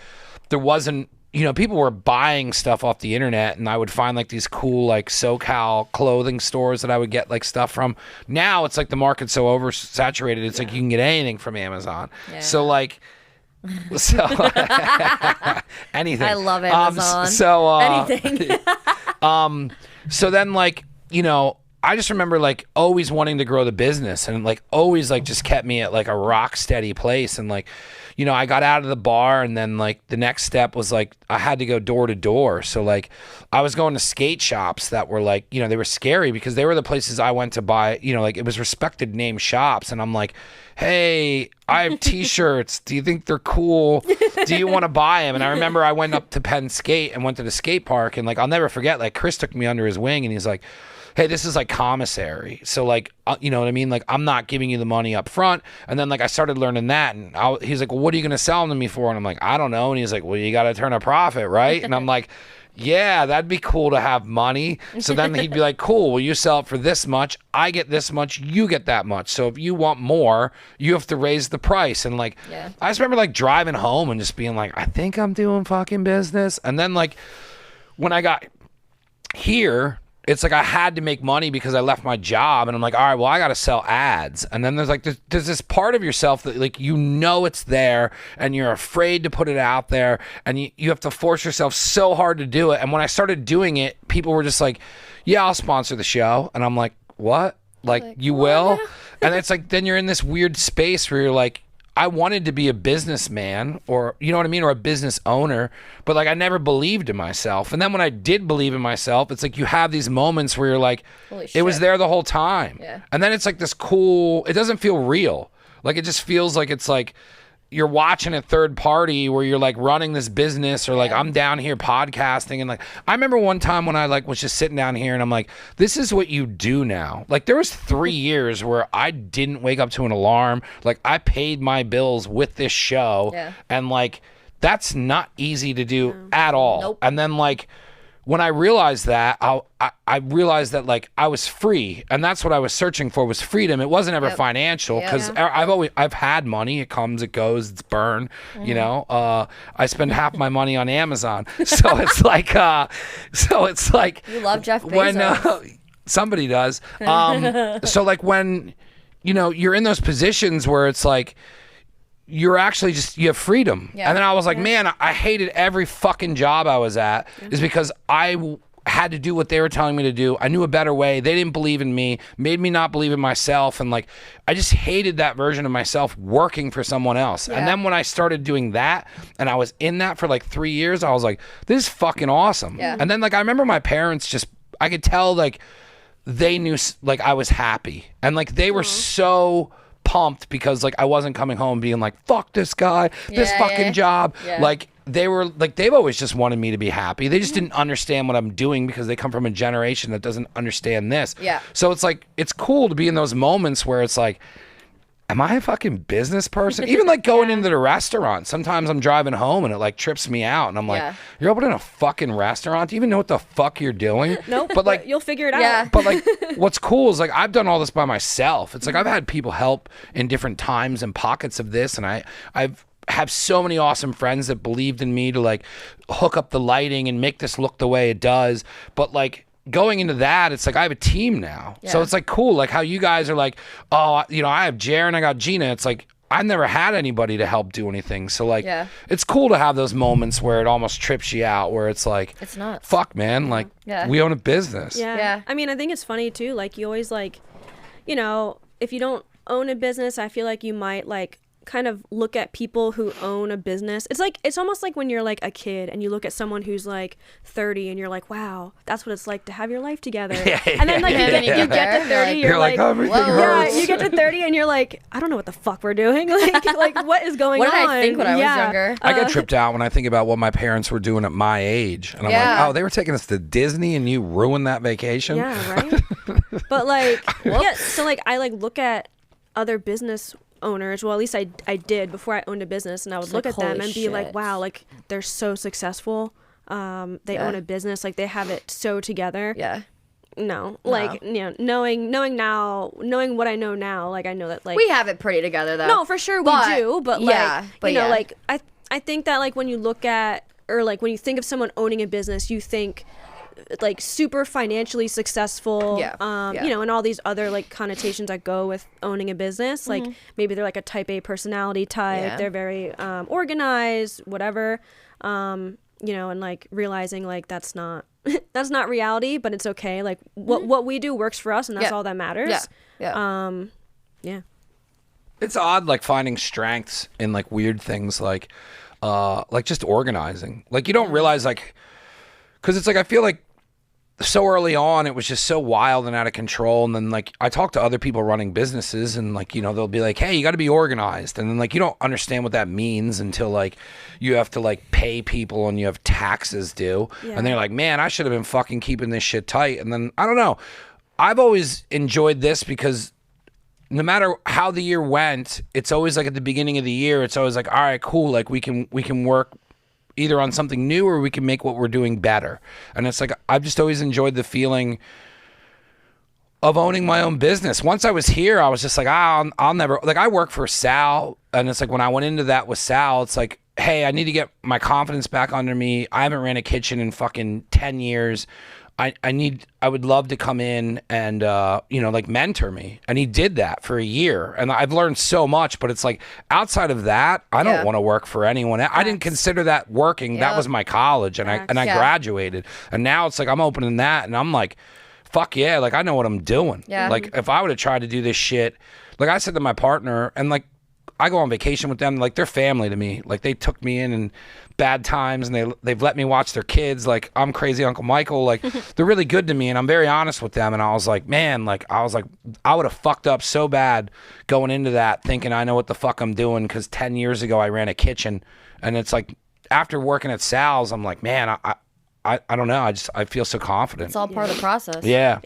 there wasn't, people were buying stuff off the internet, and I would find like these cool like SoCal clothing stores that I would get like stuff from. Now it's like the market's so oversaturated, it's like you can get anything from Amazon. So like anything. I love Amazon. Anything. So then like, I just remember like always wanting to grow the business, and like always like just kept me at like a rock steady place. And like, I got out of the bar, and then like the next step was like I had to go door to door. So like I was going to skate shops that were like, they were scary because they were the places I went to buy, like it was respected name shops. And I'm like, hey, I have t-shirts. Do you think they're cool? Do you want to buy them? And I remember I went up to Penn Skate and went to the skate park, and like I'll never forget, like Chris took me under his wing, and he's like, hey, this is like commissary. So like, you know what I mean? Like I'm not giving you the money up front. And then like I started learning that, and he's like, well, what are you going to sell them to me for? And I'm like, I don't know. And he's like, well, you got to turn a profit, right? And I'm like, yeah, that'd be cool to have money. So then he'd be like, cool, well, you sell it for this much, I get this much, you get that much. So if you want more, you have to raise the price. And like, I just remember like driving home and just being like, I think I'm doing fucking business. And then like when I got here, it's like I had to make money because I left my job, and I'm like, all right, well, I got to sell ads. And then there's like, there's this part of yourself that like, it's there, and you're afraid to put it out there, and you have to force yourself so hard to do it. And when I started doing it, people were just like, yeah, I'll sponsor the show. And I'm like, what? Like you will? And it's like, then you're in this weird space where you're like, I wanted to be a businessman, or you know what I mean, or a business owner, but like I never believed in myself. And then when I did believe in myself, it's like you have these moments where you're like, it was there the whole time. And then it's like this cool, it doesn't feel real. Like it just feels like it's like you're watching a third party where you're like running this business, or like I'm down here podcasting. And like I remember one time when I like was just sitting down here, and I'm like, this is what you do now. Like there was 3 years where I didn't wake up to an alarm. Like I paid my bills with this show, and like that's not easy to do at all. And then like when I realized that, I realized that like I was free, and that's what I was searching for, was freedom. It wasn't ever financial, because I've had money. It comes, it goes, it's burned. I spend half my money on Amazon, so it's like you love Jeff Bezos. When somebody does. So like when you're in those positions where it's like, you're actually just, you have freedom. And then I was like, man, I hated every fucking job I was at, is because I had to do what they were telling me to do. I knew a better way. They didn't believe in me, made me not believe in myself. And like, I just hated that version of myself working for someone else. And then when I started doing that, and I was in that for like 3 years, I was like, this is fucking awesome. And then like, I remember my parents just, I could tell like they knew like I was happy, and like they were so pumped because like I wasn't coming home being like, fuck this guy, this fucking job. Like they were like, they've always just wanted me to be happy. They just didn't understand what I'm doing because they come from a generation that doesn't understand this. So it's like, it's cool to be in those moments where it's like, am I a fucking business person? Even like going into the restaurant, sometimes I'm driving home and it like trips me out, and I'm like, you're opening a fucking restaurant? Do you even know what the fuck you're doing? Nope. But like, you'll figure it out. But like, what's cool is like, I've done all this by myself. It's like, I've had people help in different times and pockets of this, and I've have so many awesome friends that believed in me to like hook up the lighting and make this look the way it does. But like, going into that, it's like I have a team now. So it's like cool, like how you guys are like, oh, I have Jer and I got Gina. It's like I've never had anybody to help do anything. So like, it's cool to have those moments where it almost trips you out, where it's like, it's nuts. Fuck, man, like we own a business. I mean, I think it's funny too. Like you always like, if you don't own a business, I feel like you might like kind of look at people who own a business. It's almost like when you're like a kid and you look at someone who's like 30 and you're like, wow, that's what it's like to have your life together. And then like you get to 30, You're like, everything hurts. yeah, you get to 30 and you're like, I don't know what the fuck we're doing. Like what is going on? What did I think when I was younger? I get tripped out when I think about what my parents were doing at my age. And I'm like, oh, they were taking us to Disney and you ruined that vacation? Yeah, right? But like, yeah, so like I like look at other business owners, well at least I did before I owned a business, and I would look at them and be like, wow, like they're so successful. They own a business, like they have it so together. Like knowing what I know now, like I know that like we have it pretty together though. No, for sure we do, but like like I think that like when you look at, or like when you think of someone owning a business, you think like super financially successful, you know, and all these other like connotations that go with owning a business. Like maybe they're like a type A personality type, they're very organized, whatever, you know, and like realizing like that's not that's not reality, but it's okay. Like what we do works for us, and that's all that matters. Yeah. It's odd, like finding strengths in like weird things, like just organizing. Like you don't realize, like, because it's like I feel like so early on it was just so wild and out of control, and then like I talk to other people running businesses, and like, you know, they'll be like, hey, you got to be organized, and then like you don't understand what that means until like you have to like pay people and you have taxes due, and they're like, man, I should have been fucking keeping this shit tight. And then I don't know, I've always enjoyed this because no matter how the year went, it's always like at the beginning of the year, it's always like, all right, cool, like we can work either on something new or we can make what we're doing better. And it's like I've just always enjoyed the feeling of owning my own business. Once I was here, I was just like, I'll never, like I work for Sal, and it's like when I went into that with Sal, it's like, hey, I need to get my confidence back under me. I haven't ran a kitchen in fucking 10 years. I would love to come in and, you know, like mentor me. And he did that for a year. And I've learned so much, but it's like outside of that, I don't want to work for anyone. I didn't consider that working. That was my college, and I graduated. And now it's like I'm opening that and I'm like, fuck yeah, like I know what I'm doing. Like if I would have tried to do this shit, like I said to my partner, and like I go on vacation with them, like they're family to me. Like they took me in bad times, and they've let me watch their kids. Like I'm crazy Uncle Michael. Like they're really good to me, and I'm very honest with them. And I was like, man, like I would have fucked up so bad going into that, thinking I know what the fuck I'm doing, because 10 years ago I ran a kitchen. And it's like after working at Sal's, I'm like, man, I don't know. I feel so confident. It's all part of the process. Yeah.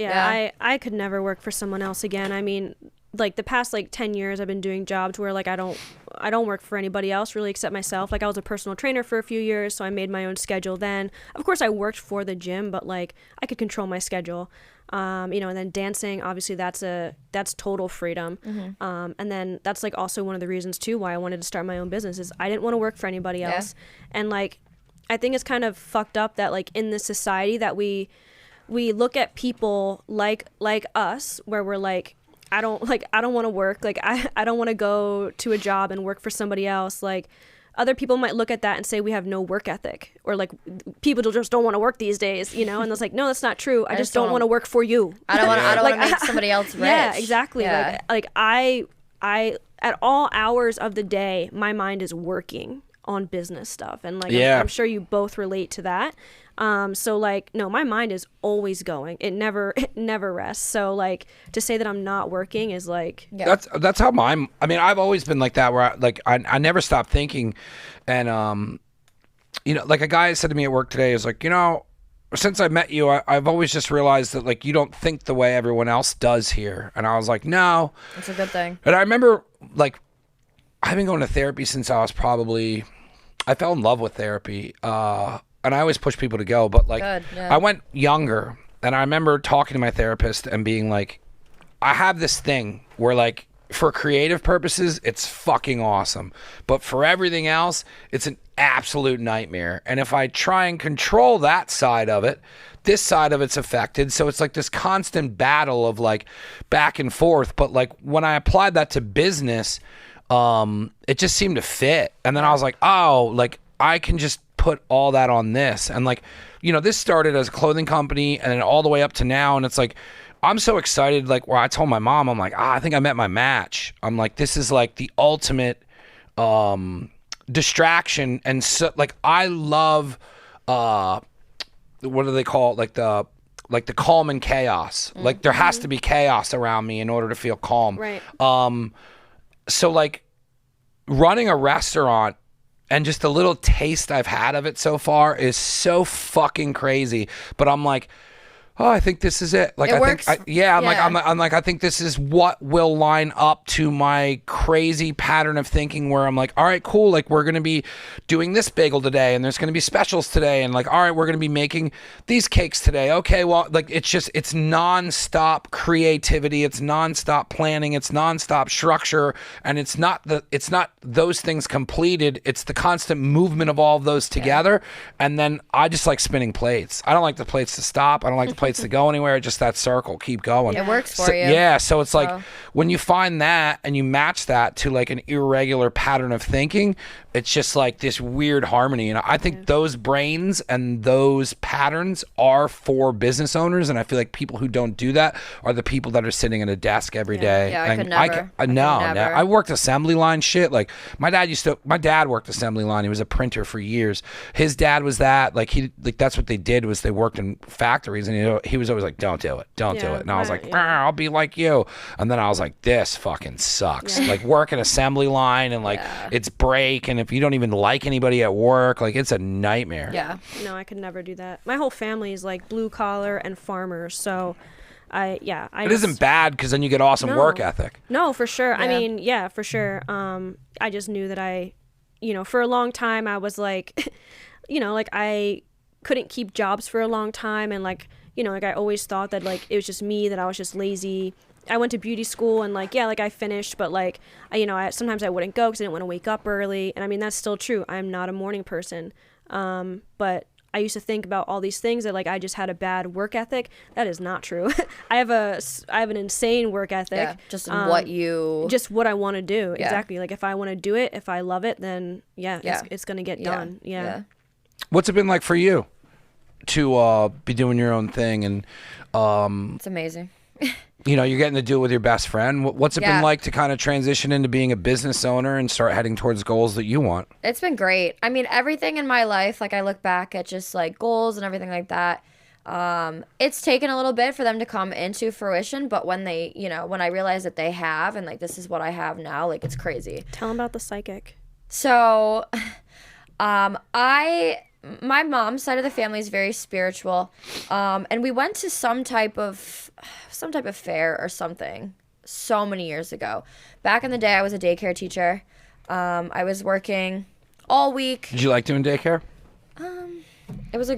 I could never work for someone else again. I mean, like the past like 10 years I've been doing jobs where like I don't work for anybody else really except myself. Like I was a personal trainer for a few years, so I made my own schedule then. Of course I worked for the gym, but like I could control my schedule. You know, and then dancing, obviously that's total freedom. And then that's like also one of the reasons too why I wanted to start my own business, is I didn't want to work for anybody else. And like I think it's kind of fucked up that like in this society that we look at people like us, where we're like, I don't want to work. Like I don't want to go to a job and work for somebody else. Like other people might look at that and say we have no work ethic, or like people just don't want to work these days, you know? And it's like, no, that's not true. I just don't want to work for you. I don't want to make somebody else rich. Yeah, exactly. Yeah. Like I at all hours of the day, my mind is working on business stuff, and like I'm sure you both relate to that. So like, no, my mind is always going. It never rests. So like to say that I'm not working is like, that's how I mean, I've always been like that, where I never stop thinking. And, you know, like a guy said to me at work today is like, you know, since I met you, I've always just realized that like, you don't think the way everyone else does here. And I was like, no, it's a good thing. And I remember like, I've been going to therapy since I fell in love with therapy. And I always push people to go, but like I went younger, and I remember talking to my therapist and being like, I have this thing where like for creative purposes, it's fucking awesome. But for everything else, it's an absolute nightmare. And if I try and control that side of it, this side of it's affected. So it's like this constant battle of like back and forth. But like when I applied that to business, it just seemed to fit. And then I was like, oh, like I can just put all that on this. And like, you know, this started as a clothing company and then all the way up to now. And it's like, I'm so excited. Like where I told my mom, I'm like, I think I met my match. I'm like, this is like the ultimate distraction, and so like I love what do they call it, like the calm and chaos. Like there has to be chaos around me in order to feel calm. Right. So like running a restaurant and just a little taste I've had of it so far is so fucking crazy, but I'm like, oh, I think this is it. Like, It I works. think, I'm like, I think this is what will line up to my crazy pattern of thinking where I'm like, all right, cool. Like, we're going to be doing this bagel today, and there's going to be specials today. And like, all right, we're going to be making these cakes today. Okay, well, like, it's nonstop creativity. It's nonstop planning. It's nonstop structure. And it's not those things completed. It's the constant movement of all of those together. And then I just like spinning plates. I don't like the plates to stop. I don't like the plates to go anywhere. Just that circle, keep going. It works for So- you. Yeah, so it's like So- when you find that and you match that to like an irregular pattern of thinking, it's just like this weird harmony. And I think those brains and those patterns are for business owners. And I feel like people who don't do that are the people that are sitting at a desk every day. Yeah, I And could never. I could no, never. I worked assembly line shit. Like my dad worked assembly line. He was a printer for years. His dad was that. Like that's what they did, was they worked in factories, and he was always like, don't do it. Don't do Yeah, it. And I was right, like, yeah. I'll be like you. And then I was like, this fucking sucks. Like working assembly line and like it's break, and if you don't even like anybody at work, like it's a nightmare. Yeah. No, I could never do that. My whole family is like blue collar and farmers, so It isn't bad because then you get awesome No. work ethic. No, for sure. I Yeah. mean, yeah, for sure. I just knew that for a long time I was like, like I couldn't keep jobs for a long time, and like I always thought that like it was just me, that I was just lazy. I went to beauty school and like I finished, but like sometimes I wouldn't go because I didn't want to wake up early, and I mean that's still true. I'm not a morning person, but I used to think about all these things that like I just had a bad work ethic. That is not true. I have an insane work ethic. Yeah. Just what you. Just what I want to do. Yeah. Exactly. Like if I want to do it, if I love it, then Yeah. it's gonna get Yeah. done. Yeah. What's it been like for you to be doing your own thing, and It's amazing. you're getting to do it with your best friend? What's it been Yeah. like to kind of transition into being a business owner and start heading towards goals that you want? It's been great. I mean, everything in my life, like I look back at just like goals and everything like that. It's taken a little bit for them to come into fruition, but when they, when I realize that they have, and like this is what I have now, like it's crazy. Tell them about the psychic. So, my mom's side of the family is very spiritual, and we went to some type of fair or something so many years ago. Back in the day, I was a daycare teacher. I was working all week. Did you like doing daycare? It was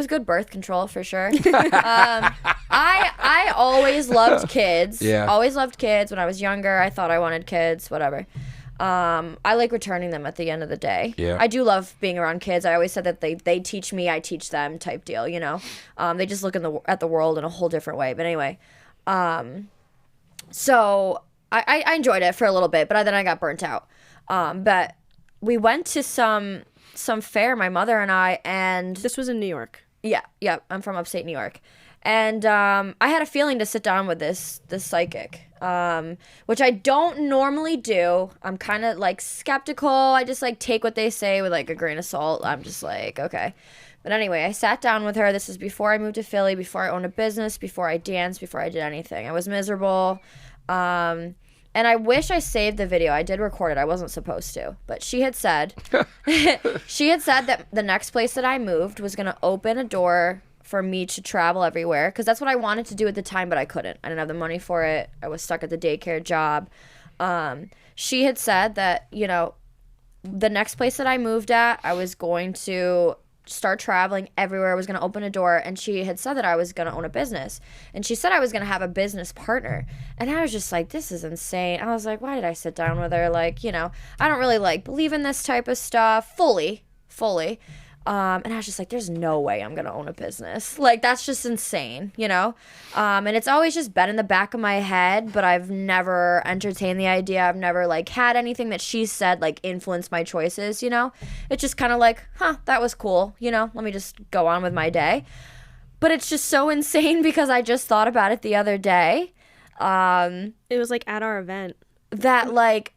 good birth control for sure. I always loved kids. Yeah. Always loved kids. When I was younger, I thought I wanted kids. Whatever. I like returning them at the end of the day. Yeah. I do love being around kids. I always said that they teach me, I teach them type deal. They just look at the world in a whole different way. But anyway, so I enjoyed it for a little bit, but then I got burnt out. But we went to some fair, my mother and I, and This was in New York. yeah, I'm from upstate New York. And I had a feeling to sit down with this psychic, which I don't normally do. I'm kind of like skeptical. I just like take what they say with like a grain of salt. I'm just like, okay. But anyway, I sat down with her. This is before I moved to Philly, before I owned a business, before I danced, before I did anything. I was miserable. And I wish I saved the video. I did record it. I wasn't supposed to. But she had said that the next place that I moved was going to open a door for me to travel everywhere, because that's what I wanted to do at the time, but I couldn't. I didn't have the money for it. I was stuck at the daycare job. She had said that, the next place that I moved at, I was going to start traveling everywhere. I was going to open a door, and she had said that I was going to own a business, and she said I was going to have a business partner, and I was just like, this is insane. I was like, why did I sit down with her? Like, I don't really like believe in this type of stuff fully. And I was just like, there's no way I'm going to own a business. Like, that's just insane, And it's always just been in the back of my head, but I've never entertained the idea. I've never, like, had anything that she said, like, influence my choices, It's just kind of like, that was cool, Let me just go on with my day. But it's just so insane because I just thought about it the other day. It was like at our event. That, like,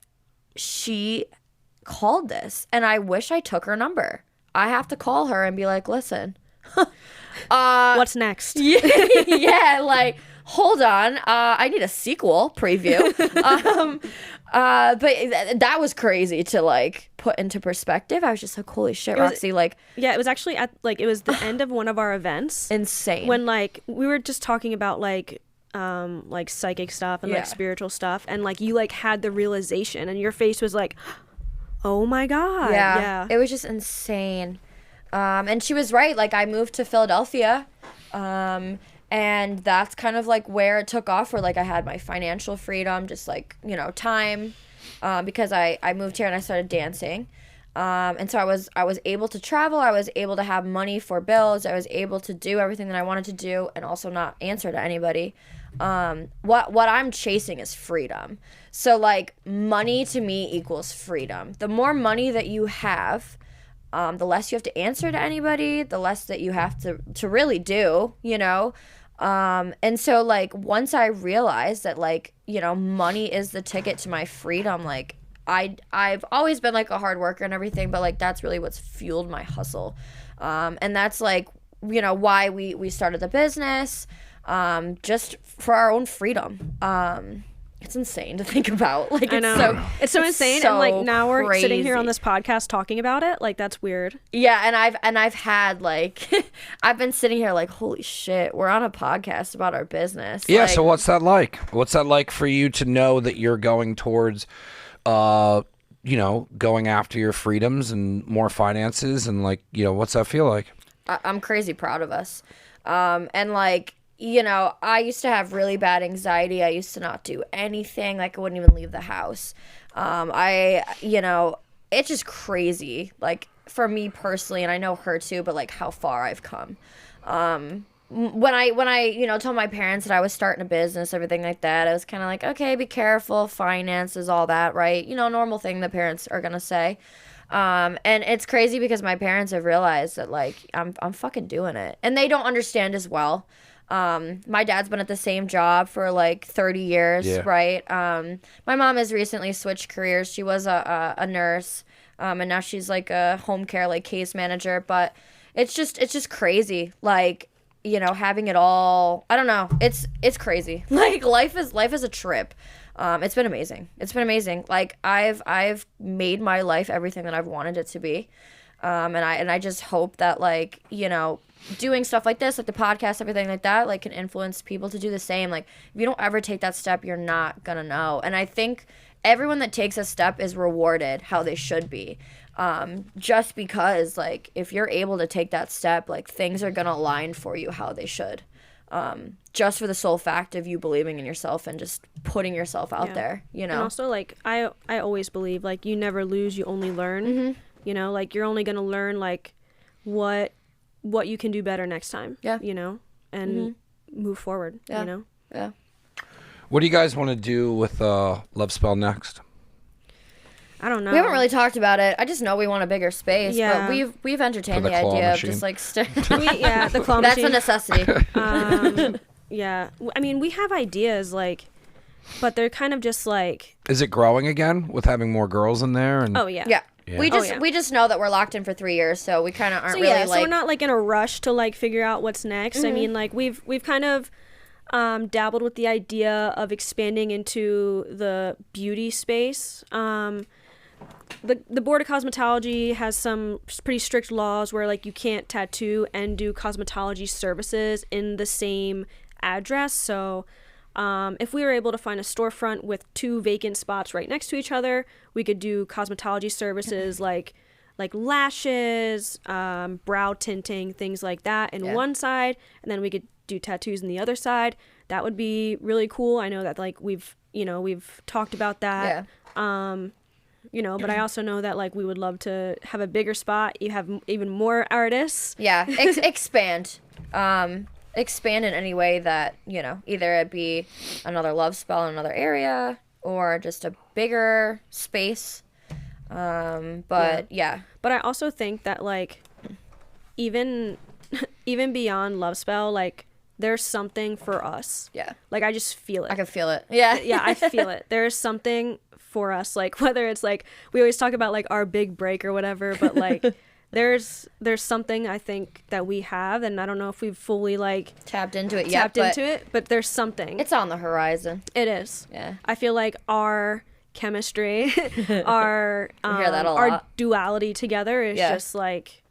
she called this, and I wish I took her number. I have to call her and be like, listen, What's next? yeah, like, hold on, I need a sequel preview. But that was crazy to like put into perspective. I was just like, holy shit, was- Roxy, like, Yeah, it was actually at like it was the end of one of our events insane. when like we were just talking about like psychic stuff and Yeah. like spiritual stuff, and like you like had the realization and your face was like, oh my god. Yeah. It was just insane. And she was right. Like, I moved to Philadelphia. And that's kind of like where it took off, where like I had my financial freedom, just like, you know, time, because I moved here and I started dancing. And so I was able to travel. I was able to have money for bills. I was able to do everything that I wanted to do and also not answer to anybody. What I'm chasing is freedom. So like, money to me equals freedom. The more money that you have, the less you have to answer to anybody, the less that you have to really do, you know? And so like, once I realized that like, you know, money is the ticket to my freedom, like I've always been like a hard worker and everything, but like that's really what's fueled my hustle. And that's like, you know, why we started the business, just for our own freedom. It's insane to think about. Like, I know. It's so insane, and like now we're sitting here on crazy. this podcast talking about it. Like that's weird. Yeah, and I've had like I've been sitting here like, holy shit, we're on a podcast about our business. Yeah, Like, so what's that like? What's that like for you to know that you're going towards, you know, going after your freedoms and more finances, and like, you know, what's that feel like? I'm crazy proud of us. And like, you know, I used to have really bad anxiety. I used to not do anything. Like, I wouldn't even leave the house. You know, it's just crazy. Like, for me personally, and I know her too, but like how far I've come. When I, you know, told my parents that I was starting a business, everything like that, I was kind of like, okay, be careful, finances, all that, right? You know, normal thing the parents are gonna say. And it's crazy because my parents have realized that like I'm fucking doing it, and they don't understand as well. My dad's been at the same job for like 30 years, Yeah. right? My mom has recently switched careers. She was a nurse, and now she's like a home care like case manager. But it's just crazy, like, you know, having it all. I don't know. It's crazy. Like, life is a trip. It's been amazing. It's been amazing. Like, I've made my life everything that I've wanted it to be. And I just hope that, like, you know, doing stuff like this, like the podcast, everything like that, like, can influence people to do the same. Like, if you don't ever take that step, you're not gonna know. And I think everyone that takes a step is rewarded how they should be. Just because, like, if you're able to take that step, like, things are gonna align for you how they should. Just for the sole fact of you believing in yourself and just putting yourself out Yeah. there, you know? And also, like, I always believe, like, you never lose, you only learn. Mm-hmm. You know, like, you're only going to learn, like, what you can do better next time. Yeah. You know? And move forward, Yeah. you know? Yeah. What do you guys want to do with Love Spell next? I don't know. We haven't really talked about it. I just know we want a bigger space, Yeah. but we've entertained For the the claw idea machine. of just like The claw that's a machine. necessity. Yeah. I mean, we have ideas, like, but they're kind of just like, Is it growing again with having more girls in there? And oh, yeah. Yeah. Yeah. We Oh, just yeah. we just know that we're locked in for 3 years, so we kind of aren't So really yeah, like so we're not like in a rush to like figure out what's next. I mean, like we've kind of dabbled with the idea of expanding into the beauty space. The Board of Cosmetology has some pretty strict laws where like you can't tattoo and do cosmetology services in the same address. So if we were able to find a storefront with 2 vacant spots right next to each other, we could do cosmetology services like lashes, brow tinting, things like that in Yeah. one side, and then we could do tattoos in the other side. That would be really cool. I know that like we've talked about that. You know, but I also know that like we would love to have a bigger spot. You have even more artists. Yeah, expand. Expand in any way that, you know, either it be another love spell in another area or just a bigger space. But yeah. But I also think that like even beyond Love Spell, like there's something for us. Yeah. Like I just feel it. I can feel it. Yeah. Yeah, I feel it. There's something for us. Like whether it's like we always talk about like our big break or whatever, but like there's something I think that we have, and I don't know if we've fully like tapped into it yet, but there's something. It's on the horizon. It is. Yeah. I feel like our chemistry, our hear that a our lot. duality together is Yeah. just like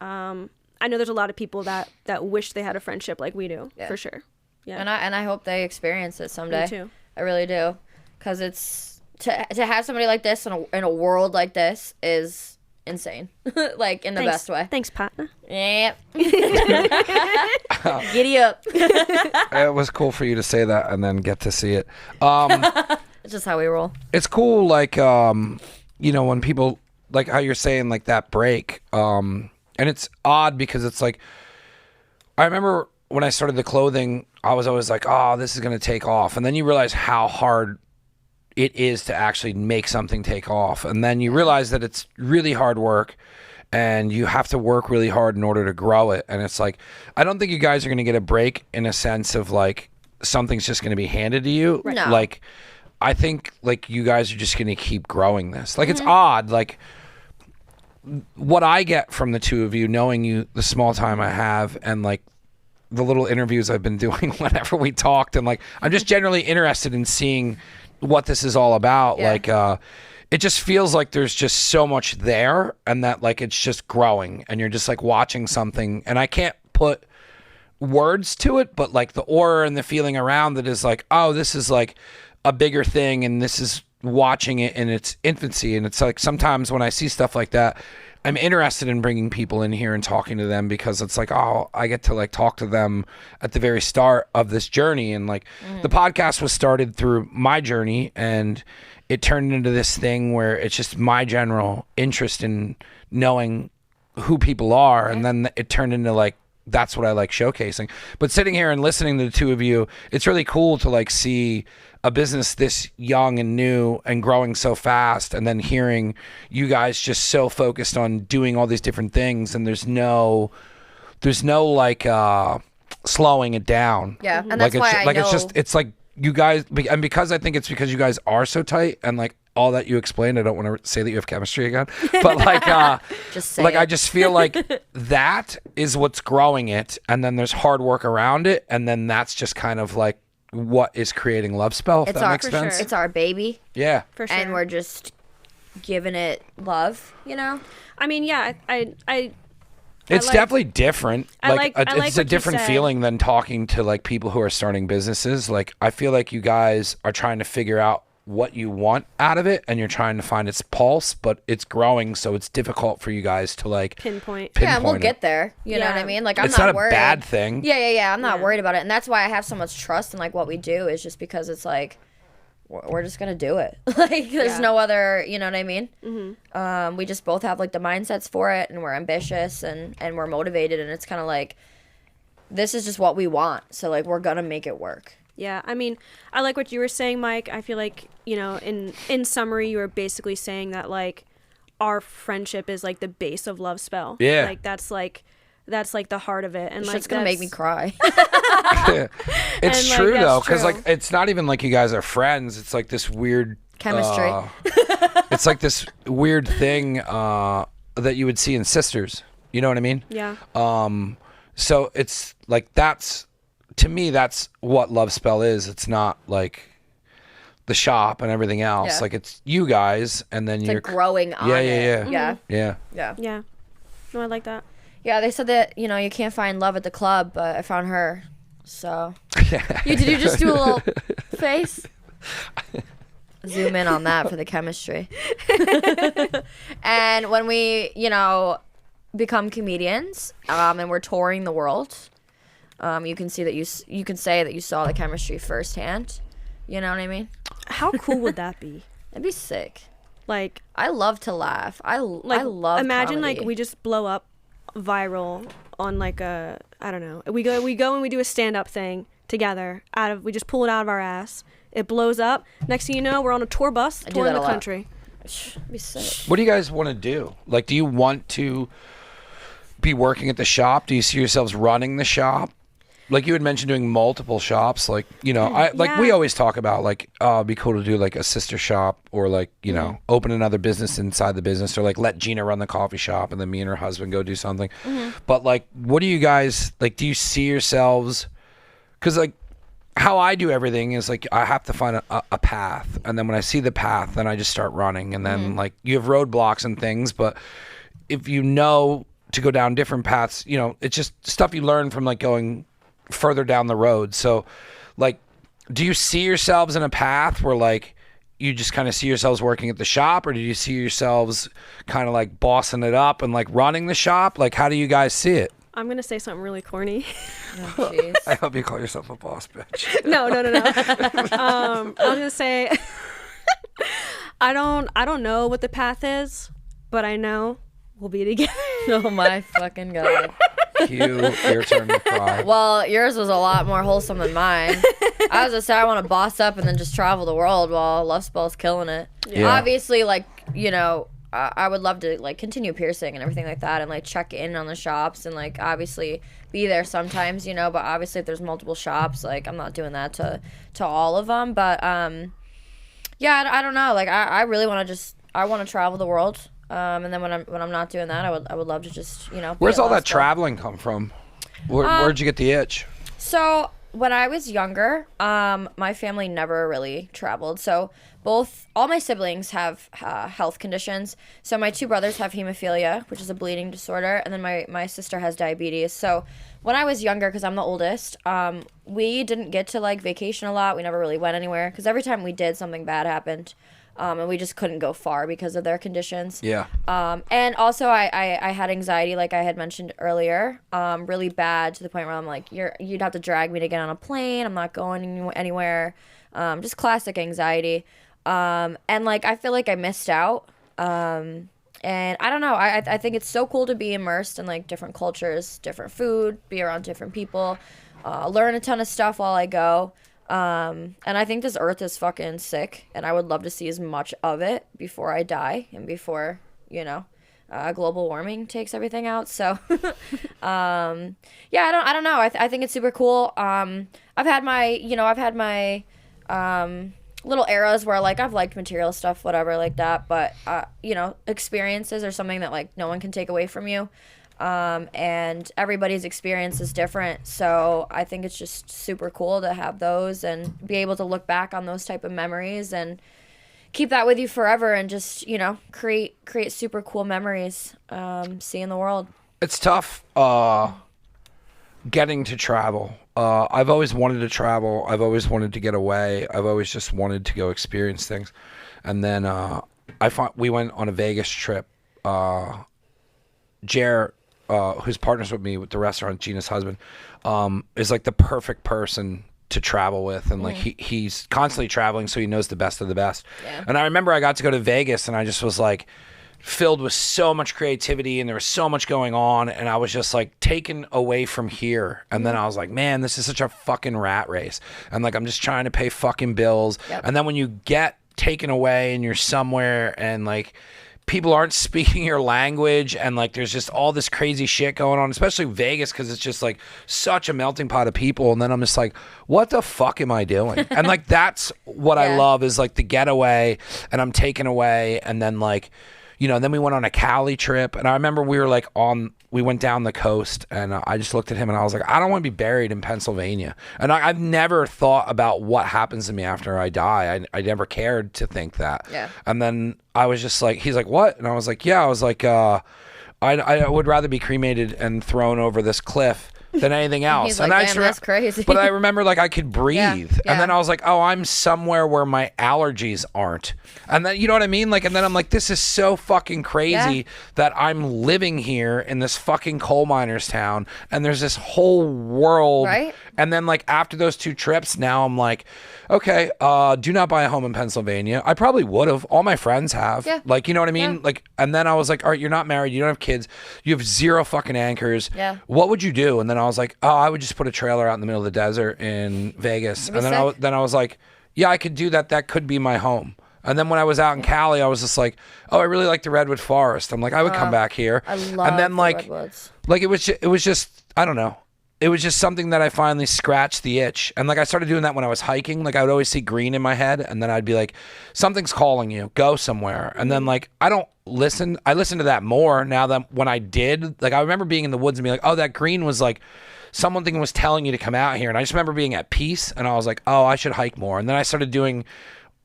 I know there's a lot of people that wish they had a friendship like we do, Yeah. for sure. Yeah. And I hope they experience it someday. Me too. I really do, because it's to have somebody like this in a world like this is insane, like in the Thanks. best way. Thanks, Pat. Yep. Giddy up. It was cool for you to say that and then get to see it. It's just how we roll. It's cool, like, when people, like how you're saying, like that break. And it's odd because it's like, I remember when I started the clothing, I was always like, oh, this is going to take off. And then you realize how hard it is to actually make something take off. And then you realize that it's really hard work and you have to work really hard in order to grow it. And it's like, I don't think you guys are going to get a break in a sense of like something's just going to be handed to you. Right. No. Like, I think like you guys are just going to keep growing this. Like, it's odd. Like, what I get from the two of you, knowing you the small time I have, and like the little interviews I've been doing whenever we talked, and like I'm just generally interested in seeing what this is all about. Yeah. Like it just feels like there's just so much there, and that like it's just growing, and you're just like watching something, and I can't put words to it, but like the aura and the feeling around it is like, oh, this is like a bigger thing, and this is watching it in its infancy. And it's like sometimes when I see stuff like that, I'm interested in bringing people in here and talking to them, because it's like, oh, I get to like talk to them at the very start of this journey. And like the podcast was started through my journey, and it turned into this thing where it's just my general interest in knowing who people are. And then it turned into like, that's what I like showcasing. But sitting here and listening to the two of you, it's really cool to like see a business this young and new and growing so fast, and then hearing you guys just so focused on doing all these different things, and there's no like slowing it down. Yeah, and that's like why it's, I like know. it's just, it's like you guys, and because I think it's because you guys are so tight, and like all that you explained, I don't want to say that you have chemistry again, but like just say like it. I just feel like that is what's growing it, and then there's hard work around it, and then that's just kind of like what is creating Love Spell, if It's that our makes for sense. sure. It's our baby, Yeah. For sure. and we're just giving it love. You know. I mean, yeah, I It's like- definitely different. I like it's what a you different said. feeling than talking to like people who are starting businesses. Like I feel like you guys are trying to figure out what you want out of it, and you're trying to find its pulse, but it's growing, so it's difficult for you guys to like pinpoint. Yeah, and we'll pinpoint it. get there. You know what Yeah. I mean? Like I'm It's not not a worried. bad thing. Yeah. I'm not Yeah. worried about it, and that's why I have so much trust in like what we do. Is just because it's like we're just gonna do it. Like there's Yeah. no other. You know what I mean? Mm-hmm. We just both have like the mindsets for it, and we're ambitious and we're motivated, and it's kind of like this is just what we want. So like we're gonna make it work. Yeah, I mean, I like what you were saying, Mike. I feel like, you know, in summary, you were basically saying that like our friendship is like the base of Love Spell. Yeah. Like that's like the heart of it, and like Shit's gonna make me that's- cry. It's And, like, true that's though, because true. like it's not even like you guys are friends. It's like this weird Chemistry. it's like this weird thing that you would see in sisters. You know what I mean? Yeah. So it's like that's, to me, that's what Love Spell is. It's not like the shop and everything else. Yeah. Like it's you guys, and then It's you're like growing on Yeah, it. yeah. Yeah. yeah. Yeah. Yeah. No, I like that. Yeah, they said that, you know, you can't find love at the club, but I found her. So, did you just do a little face? Zoom in on that for the chemistry. And when we, you know, become comedians, and we're touring the world, you can see that you can say that you saw the chemistry firsthand. You know what I mean? How cool would that be? It'd be sick. Like I love to laugh. I love imagine comedy. like we just blow up viral on like a, I don't know, we go and we do a stand-up thing together we just pull it out of our ass, it blows up, next thing you know we're on a tour bus do touring that the a lot. country. It'd be sick. What do you guys want to do? Like, do you want to be working at the shop? Do you see yourselves running the shop? Like you had mentioned doing multiple shops, like, you know, we Yeah. always talk about like, oh, it'd be cool to do like a sister shop or like, you know, open another business inside the business or like let Gina run the coffee shop and then me and her husband go do something. But like, what do you guys, like, do you see yourselves? Because like how I do everything is like, I have to find a path. And then when I see the path, then I just start running. And then like you have roadblocks and things, but if you know to go down different paths, you know, it's just stuff you learn from like going further down the road. So like, do you see yourselves in a path where like you just kind of see yourselves working at the shop, or do you see yourselves kind of like bossing it up and like running the shop? Like, how do you guys see it? I'm gonna say something really corny. Oh, jeez. I hope you call yourself a boss bitch. No. I was gonna say I don't know what the path is, but I know we'll be together. Oh my fucking god. Cue your turn to cry. Well, yours was a lot more wholesome than mine. I was gonna say I want to boss up and then just travel the world while Love Spell's killing it. Yeah. Obviously, like, you know, I would love to like continue piercing and everything like that, and like check in on the shops and like obviously be there sometimes, you know. But obviously, if there's multiple shops, like I'm not doing that to all of them. But yeah, I don't know. Like I really want to travel the world. And then when I'm not doing that, I would love to just, you know. Where's all that traveling come from? Where'd you get the itch? So when I was younger, my family never really traveled. So all my siblings have health conditions. So my two brothers have hemophilia, which is a bleeding disorder, and then my sister has diabetes. So when I was younger, because I'm the oldest, we didn't get to like vacation a lot. We never really went anywhere because every time we did, something bad happened. And we just couldn't go far because of their conditions. Yeah. And also I had anxiety, like I had mentioned earlier, really bad, to the point where I'm like, you'd have to drag me to get on a plane. I'm not going anywhere. Just classic anxiety. And like, I feel like I missed out. And I don't know. I think it's so cool to be immersed in like different cultures, different food, be around different people, learn a ton of stuff while I go. And I think this earth is fucking sick, and I would love to see as much of it before I die and before, you know, global warming takes everything out. So, yeah, I don't know. I think it's super cool. I've had my little eras where like I've liked material stuff, whatever, like that. But, you know, experiences are something that like no one can take away from you. And everybody's experience is different. So I think it's just super cool to have those and be able to look back on those type of memories and keep that with you forever and just, you know, create super cool memories, seeing the world. It's tough getting to travel. I've always wanted to travel. I've always wanted to get away. I've always just wanted to go experience things. And then we went on a Vegas trip. Jer, who's partners with me with the restaurant, Gina's husband, is like the perfect person to travel with, and like he's constantly traveling, so he knows the best of the best. Yeah. And I remember I got to go to Vegas, and I just was like filled with so much creativity, and there was so much going on, and I was just like taken away from here. And then I was like, man, this is such a fucking rat race, and like I'm just trying to pay fucking bills. Yep. And then when you get taken away and you're somewhere and like people aren't speaking your language, and like there's just all this crazy shit going on, especially Vegas, because it's just like such a melting pot of people. And then I'm just like, what the fuck am I doing? And like that's what I love, is like the getaway, and I'm taken away. And then like, you know, then we went on a Cali trip, and I remember we went down the coast, and I just looked at him and I was like, I don't want to be buried in Pennsylvania. And I've never thought about what happens to me after I die. I never cared to think that. Yeah. And then I was just like, he's like, what? And I was like, yeah. I was like, I would rather be cremated and thrown over this cliff than anything else. He's And like, I damn, just that's crazy. But I remember like I could breathe. Yeah. And then I was like, oh, I'm somewhere where my allergies aren't. And then, you know what I mean? Like, and then I'm like, this is so fucking crazy that I'm living here in this fucking coal miners town, and there's this whole world. Right. And then like after those 2 trips, now I'm like, okay, do not buy a home in Pennsylvania. I probably would have. All my friends have. Yeah. Like, you know what I mean? Yeah. Like, and then I was like, all right, you're not married. You don't have kids. You have 0 fucking anchors. Yeah. What would you do? And then I was like, oh, I would just put a trailer out in the middle of the desert in Vegas. That'd And be then sick. I was like, yeah, I could do that. That could be my home. And then when I was out in Cali, I was just like, oh, I really like the Redwood Forest. I'm like, I would come back here. I love and then the like, redwoods. like it was just, I don't know. it was just something that I finally scratched the itch. And like I started doing that when I was hiking. Like I would always see green in my head, and then I'd be like, something's calling you, go somewhere. And then like I don't listen. I listen to that more now that when I did, like I remember being in the woods and being like, oh, that green was like something was telling you to come out here. And I just remember being at peace, and I was like, oh, I should hike more. And then I started doing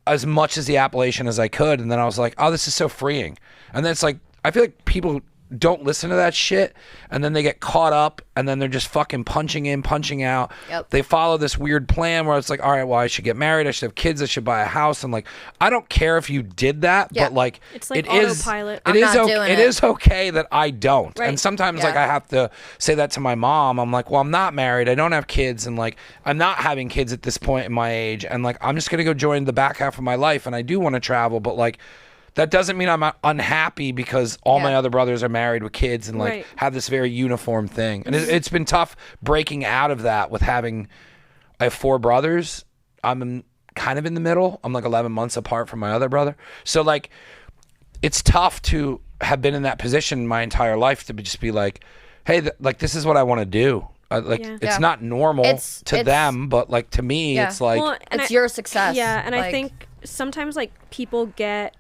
as much as the Appalachian as I could. And then I was like, oh, this is so freeing. And then it's like, I feel like people don't listen to that shit, and then they get caught up, and then they're just fucking punching in, punching out. Yep. They follow this weird plan where it's like, all right, well, I should get married, I should have kids, I should buy a house, and like, I don't care if you did that, Yeah. but like, It's like it is, autopilot. it I'm is not okay. doing It it. is okay that I don't, Right. and sometimes Yeah. like I have to say that to my mom. I'm like, well, I'm not married, I don't have kids, and like, I'm not having kids at this point in my age, and like, I'm just gonna go join the back half of my life, and I do want to travel, but like, that doesn't mean I'm unhappy because all my Yeah. other brothers are married with kids and like Right. have this very uniform thing. And it's been tough breaking out of that with having, I have 4 brothers. I'm kind of in the middle. I'm like 11 months apart from my other brother. So like, it's tough to have been in that position my entire life to just be like, hey, like this is what I want to do. Like Yeah. it's Yeah. not normal It's- to them, but like to me, Yeah. it's like, Well, and It's I- your success. Yeah, and I Like, think sometimes like people get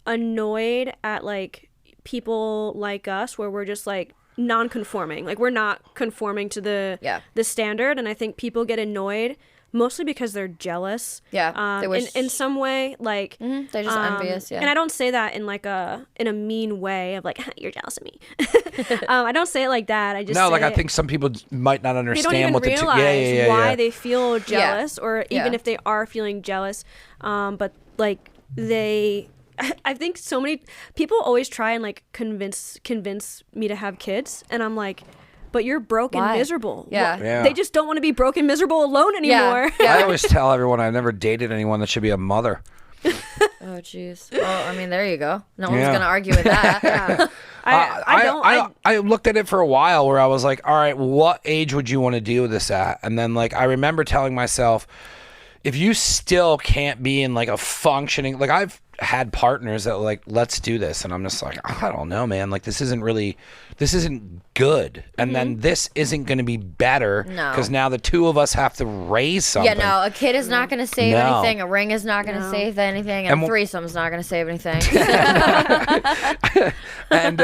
annoyed at like people like us where we're just like non-conforming. Like we're not conforming to Yeah. the standard, and I think people get annoyed mostly because they're jealous. Yeah, they wish- in some way, like they're just envious. Yeah. And I don't say that in like a mean way of like you're jealous of me. I don't say it like that. I just no, say like I it- think some people might not they don't understand even what the realize why yeah. they feel jealous, or even Yeah. if they are feeling jealous. But like they, I think so many people always try and like convince me to have kids, and I'm like, but you're broke and Why? miserable. Yeah. Yeah. They just don't want to be broke and miserable alone anymore. I always tell everyone I never dated anyone that should be a mother. Oh, jeez. Well, I mean, there you go. No one's Yeah. gonna argue with that. Yeah. I I looked at it for a while where I was like, all right, what age would you want to do this at? And then like I remember telling myself, if you still can't be in like a functioning, like I've had partners that were like, let's do this, and I'm just like, I don't know, man, like this isn't good, and then this isn't going to be better No. because now the two of us have to raise something. Yeah, no, a kid is not going to save No. anything. A ring is not going to save anything. And And a threesome's not going to save anything. And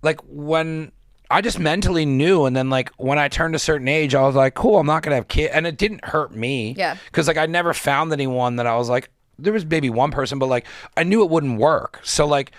like when I just mentally knew, and then like when I turned a certain age, I was like, cool, I'm not gonna have kids, and it didn't hurt me. Yeah. Because like I never found anyone that I was like, there was maybe one person, but like I knew it wouldn't work. So like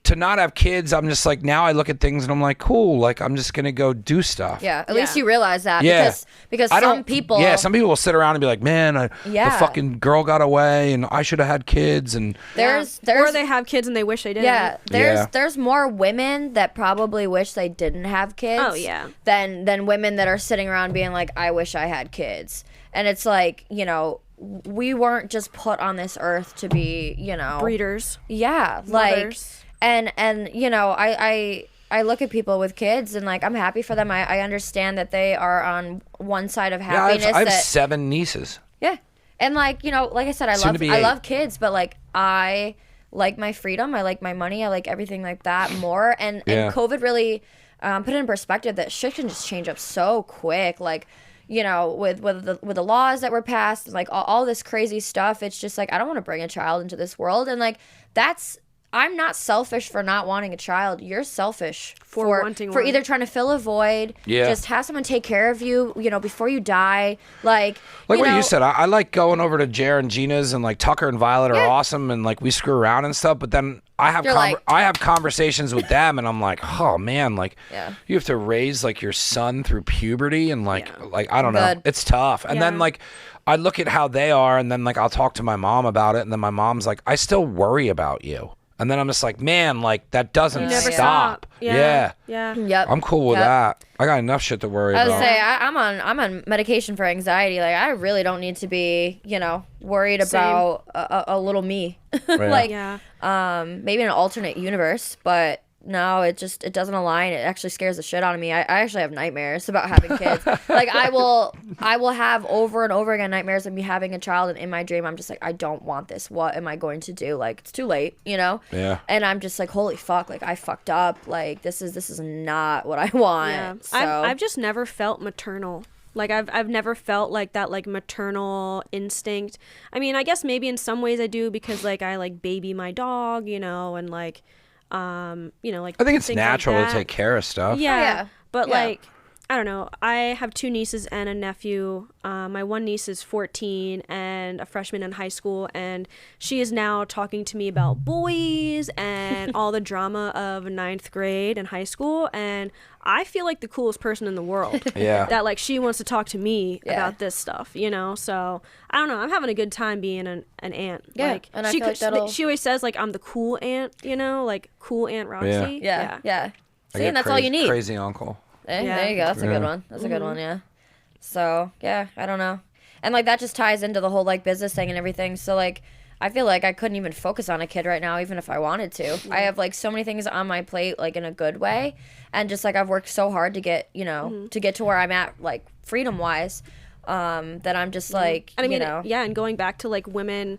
to not have kids, I'm just like, now I look at things and I'm like, cool, like I'm just gonna go do stuff. Yeah, at least you realize that. Yeah. Because I some don't- people. Yeah, some people will sit around and be like, man, the Yeah. fucking girl got away, and I should have had kids, and There's or they have kids and they wish they didn't. Yeah, Yeah. there's more women that probably wish they didn't have kids. Oh, yeah. Than women that are sitting around being like, I wish I had kids. And it's like, you know, we weren't just put on this earth to be, you know, breeders. yeah, like, Mothers. and you know, I look at people with kids and like I'm happy for them. I understand that they are on one side of yeah, happiness. I have that 7 nieces. yeah. And like, you know, like I said, Soon to be I 8. love kids, but like I like my freedom, I like my money, I like everything like that more. And Yeah. COVID really put it in perspective that shit can just change up so quick. Like, you know, with the laws that were passed, like all this crazy stuff, it's just like I don't want to bring a child into this world. And like I'm not selfish for not wanting a child. You're selfish For wanting for one. either trying to fill a void, Yeah. just have someone take care of you, you know, before you die. Like Like what know, you said, I like going over to Jer and Gina's, and like Tucker and Violet are Yeah. awesome, and like we screw around and stuff. But then I have You're like- I have conversations with them, and I'm like, oh man, like Yeah. you have to raise like your son through puberty, and like I don't know, Good. it's tough. And then Yeah. like I look at how they are, and then like I'll talk to my mom about it, and then my mom's like, I still worry about you. And then I'm just like, man, like that doesn't You never stop. stop. Yeah. Yeah. Yep. I'm cool with Yep. that. I got enough shit to worry I would about. say I'm on medication for anxiety. Like I really don't need to be, you know, worried Same. about a little me. Right. like Yeah. maybe an alternate universe, but no, it doesn't align. It actually scares the shit out of me. I actually have nightmares about having kids. Like I will have over and over again nightmares of me having a child, and in my dream I'm just like, I don't want this. What am I going to do? Like it's too late, you know? Yeah. And I'm just like, holy fuck, like I fucked up. Like this is not what I want. Yeah. So I've just never felt maternal. Like I've never felt like that like maternal instinct. I mean, I guess maybe in some ways I do because like I like baby my dog, you know, and like you know, like I think it's things like natural to that. take care of stuff. Yeah. Oh, yeah. But Yeah. like I don't know. I have 2 nieces and a nephew. My one niece is 14 and a freshman in high school, and she is now talking to me about boys and all the drama of 9th grade and high school. And I feel like the coolest person in the world. Yeah. That like she wants to talk to me Yeah. about this stuff, you know. So I don't know. I'm having a good time being an aunt. Yeah, Like, and I she feel like that'll- she always says like I'm the cool aunt, you know, like cool Aunt Roxy. yeah. I See, get and that's all you need. Crazy uncle. There you go. That's a good one. That's a good one, yeah. So, yeah, I don't know. And, like, that just ties into the whole, like, business thing and everything. So, like, I feel like I couldn't even focus on a kid right now, even if I wanted to. I have, like, so many things on my plate, like, in a good way. And just, like, I've worked so hard to get, you know, to get to where I'm at, like, freedom-wise, that I'm just, like, And I mean, you know. yeah, and going back to like women,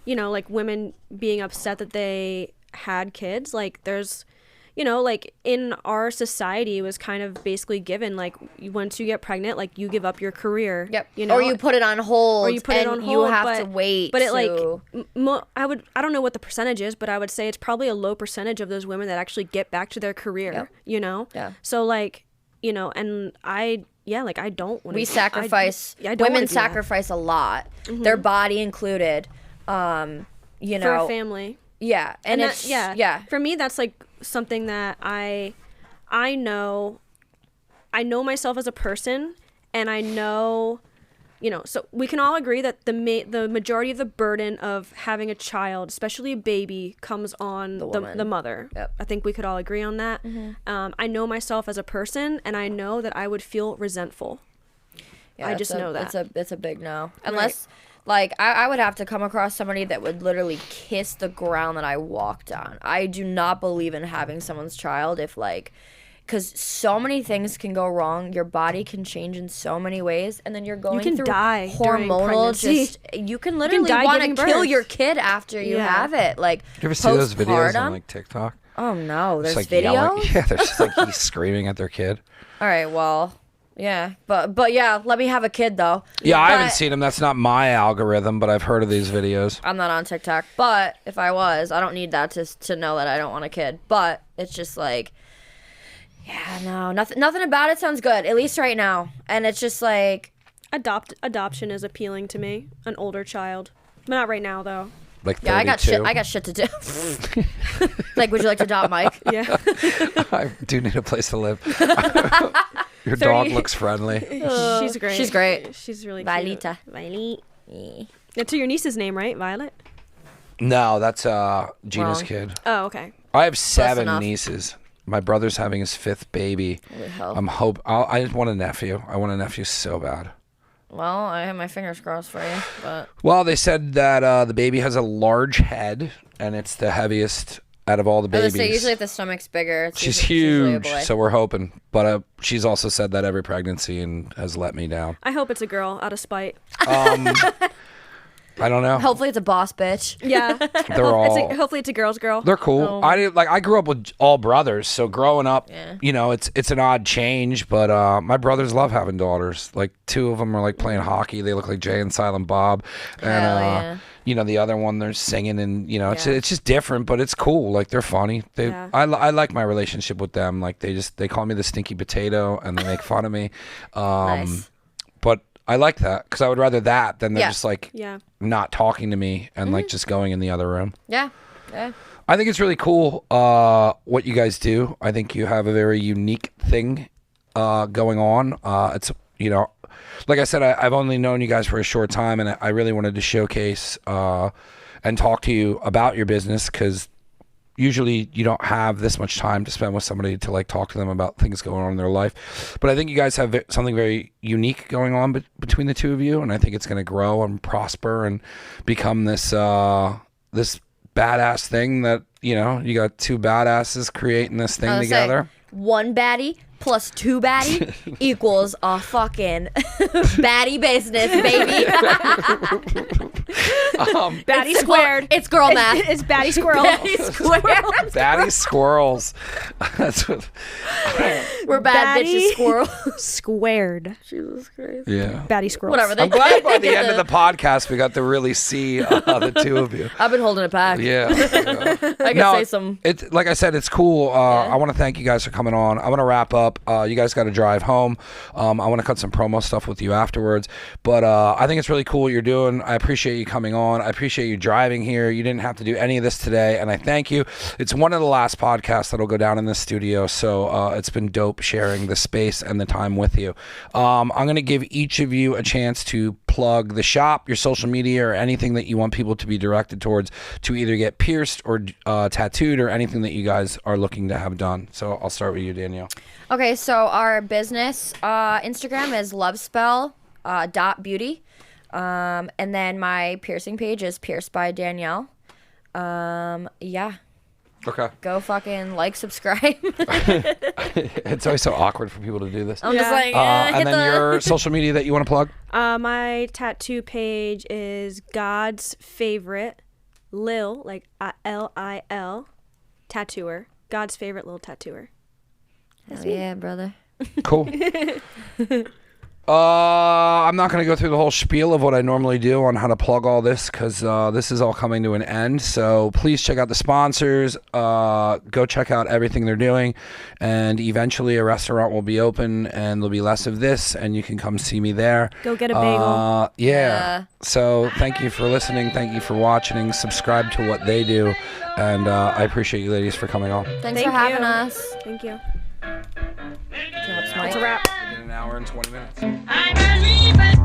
you know, like women being upset that they had kids, like there's, you know, like in our society it was kind of basically given like once you get pregnant, like you give up your career. Yep. You know, or you put it on hold. or you put it on and hold. You have but, to wait. But it like, to- I don't know what the percentage is, but I would say it's probably a low percentage of those women that actually get back to their career. Yep. You know. Yeah. So like, you know, and I don't want to. we sacrifice. I don't women wanna do that. sacrifice a lot, their body included. You for know, a family. yeah, and that- it's yeah. For me, that's like something that I know myself as a person, and I know, you know. So we can all agree that the majority of the burden of having a child, especially a baby, comes on woman. the mother. Yep. I think we could all agree on that. I know myself as a person, and I know that I would feel resentful. Yeah, I it's just know that. it's a big no. Unless, like, I would have to come across somebody that would literally kiss the ground that I walked on. I do not believe in having someone's child if, like, because so many things can go wrong. Your body can change in so many ways, and then you're going can through die during hormonal. pregnancy. You can literally die want to giving kill birth. your your kid after you have it. Like, You ever see those videos postpartum? on like TikTok? Oh no, there's It's like videos. yelling. Yeah, they're just like he's screaming at their kid. All right, well, yeah, but yeah, let me have a kid though. Yeah, I But- haven't seen them. That's not my algorithm, but I've heard of these videos. I'm not on TikTok, but if I was, I don't need that to know that I don't want a kid. But it's just like, yeah, no, nothing about it sounds good, at least right now. And it's just like, Adoption is appealing to me. An older child, but not right now though. Like 32. yeah, I got shit to do. Like, would you like to adopt Mike? Yeah. I do need a place to live. Your dog 30. looks friendly. She's great. She's great. She's really Violeta. cute. Violet. That's your niece's name, right? Violet? No, that's Gina's Wrong. kid. Oh, okay. I have 7 enough. nieces. My brother's having his 5th baby. Holy hell. I just want a nephew. I want a nephew so bad. Well, I have my fingers crossed for you, but Well, they said that the baby has a large head, and it's the heaviest out of all the I was babies. gonna say, usually if the stomach's bigger, it's She's usually a huge, boy. so we're hoping. But she's also said that every pregnancy and has let me down. I hope it's a girl out of spite. I don't know. Hopefully it's a boss bitch. Yeah. They're all Hopefully it's a girl's girl. they're cool. Oh. I grew up with all brothers, so growing up, Yeah. you know, it's an odd change. But my brothers love having daughters. Like 2 of them are like playing hockey. They look like Jay and Silent Bob, and Hell yeah. you know the other one they're singing, and you know Yeah. it's just different, but it's cool. Like they're funny. Yeah. I like my relationship with them. Like they call me the stinky potato, and they make fun of me. Nice. But I like that because I would rather that than they're Yeah. just like Yeah. not talking to me and like just going in the other room. Yeah. Yeah. I think it's really cool what you guys do. I think you have a very unique thing going on. It's, you know, like I said, I've only known you guys for a short time, and I really wanted to showcase and talk to you about your business because usually you don't have this much time to spend with somebody to like talk to them about things going on in their life. But I think you guys have something very unique going on between the two of you, and I think it's going to grow and prosper and become this this badass thing that, you know, you got two badasses creating this thing together. One baddie plus two baddie equals a fucking baddie business, baby. Baddie squared. It's girl math. It's baddie squirrel. Baddie squared. Baddie squirrels. That's what. We're bad Baddie bitches squirrel. Squared. Jesus Christ. Yeah. Baddie squirrels. Whatever. I'm glad by the end of the podcast we got to really see the two of you. I've been holding it back. Yeah. I can say some. It like I said, it's cool. I want to thank you guys for coming on. I want to wrap up. You guys got to drive home. I want to cut some promo stuff with you afterwards. But I think it's really cool what you're doing. I appreciate you coming on. I appreciate you driving here. You didn't have to do any of this today, and I thank you. It's one of the last podcasts that'll go down in this studio, so it's been dope sharing the space and the time with you. I'm going to give each of you a chance to plug the shop, your social media, or anything that you want people to be directed towards to either get pierced or tattooed or anything that you guys are looking to have done. So I'll start with you, Danielle. Okay, so our business Instagram is lovespell.beauty. And then my piercing page is Pierced by Danielle. Yeah. Okay. Go fucking like, subscribe. It's always so awkward for people to do this. I'm just like, And then your social media that you want to plug? My tattoo page is God's Favorite Lil, like Lil, tattooer. God's Favorite Little Tattooer. Hell yeah, brother. Cool. I'm not going to go through the whole spiel of what I normally do on how to plug all this because this is all coming to an end. So please check out the sponsors. Go check out everything they're doing. And eventually a restaurant will be open and there'll be less of this and you can come see me there. Go get a bagel. Yeah. So thank you for listening. Thank you for watching. Subscribe to what they do. And I appreciate you ladies for coming on. Thanks for having us. Thank you. Drops That's a mic. wrap. In an hour and 20 minutes. I believe it.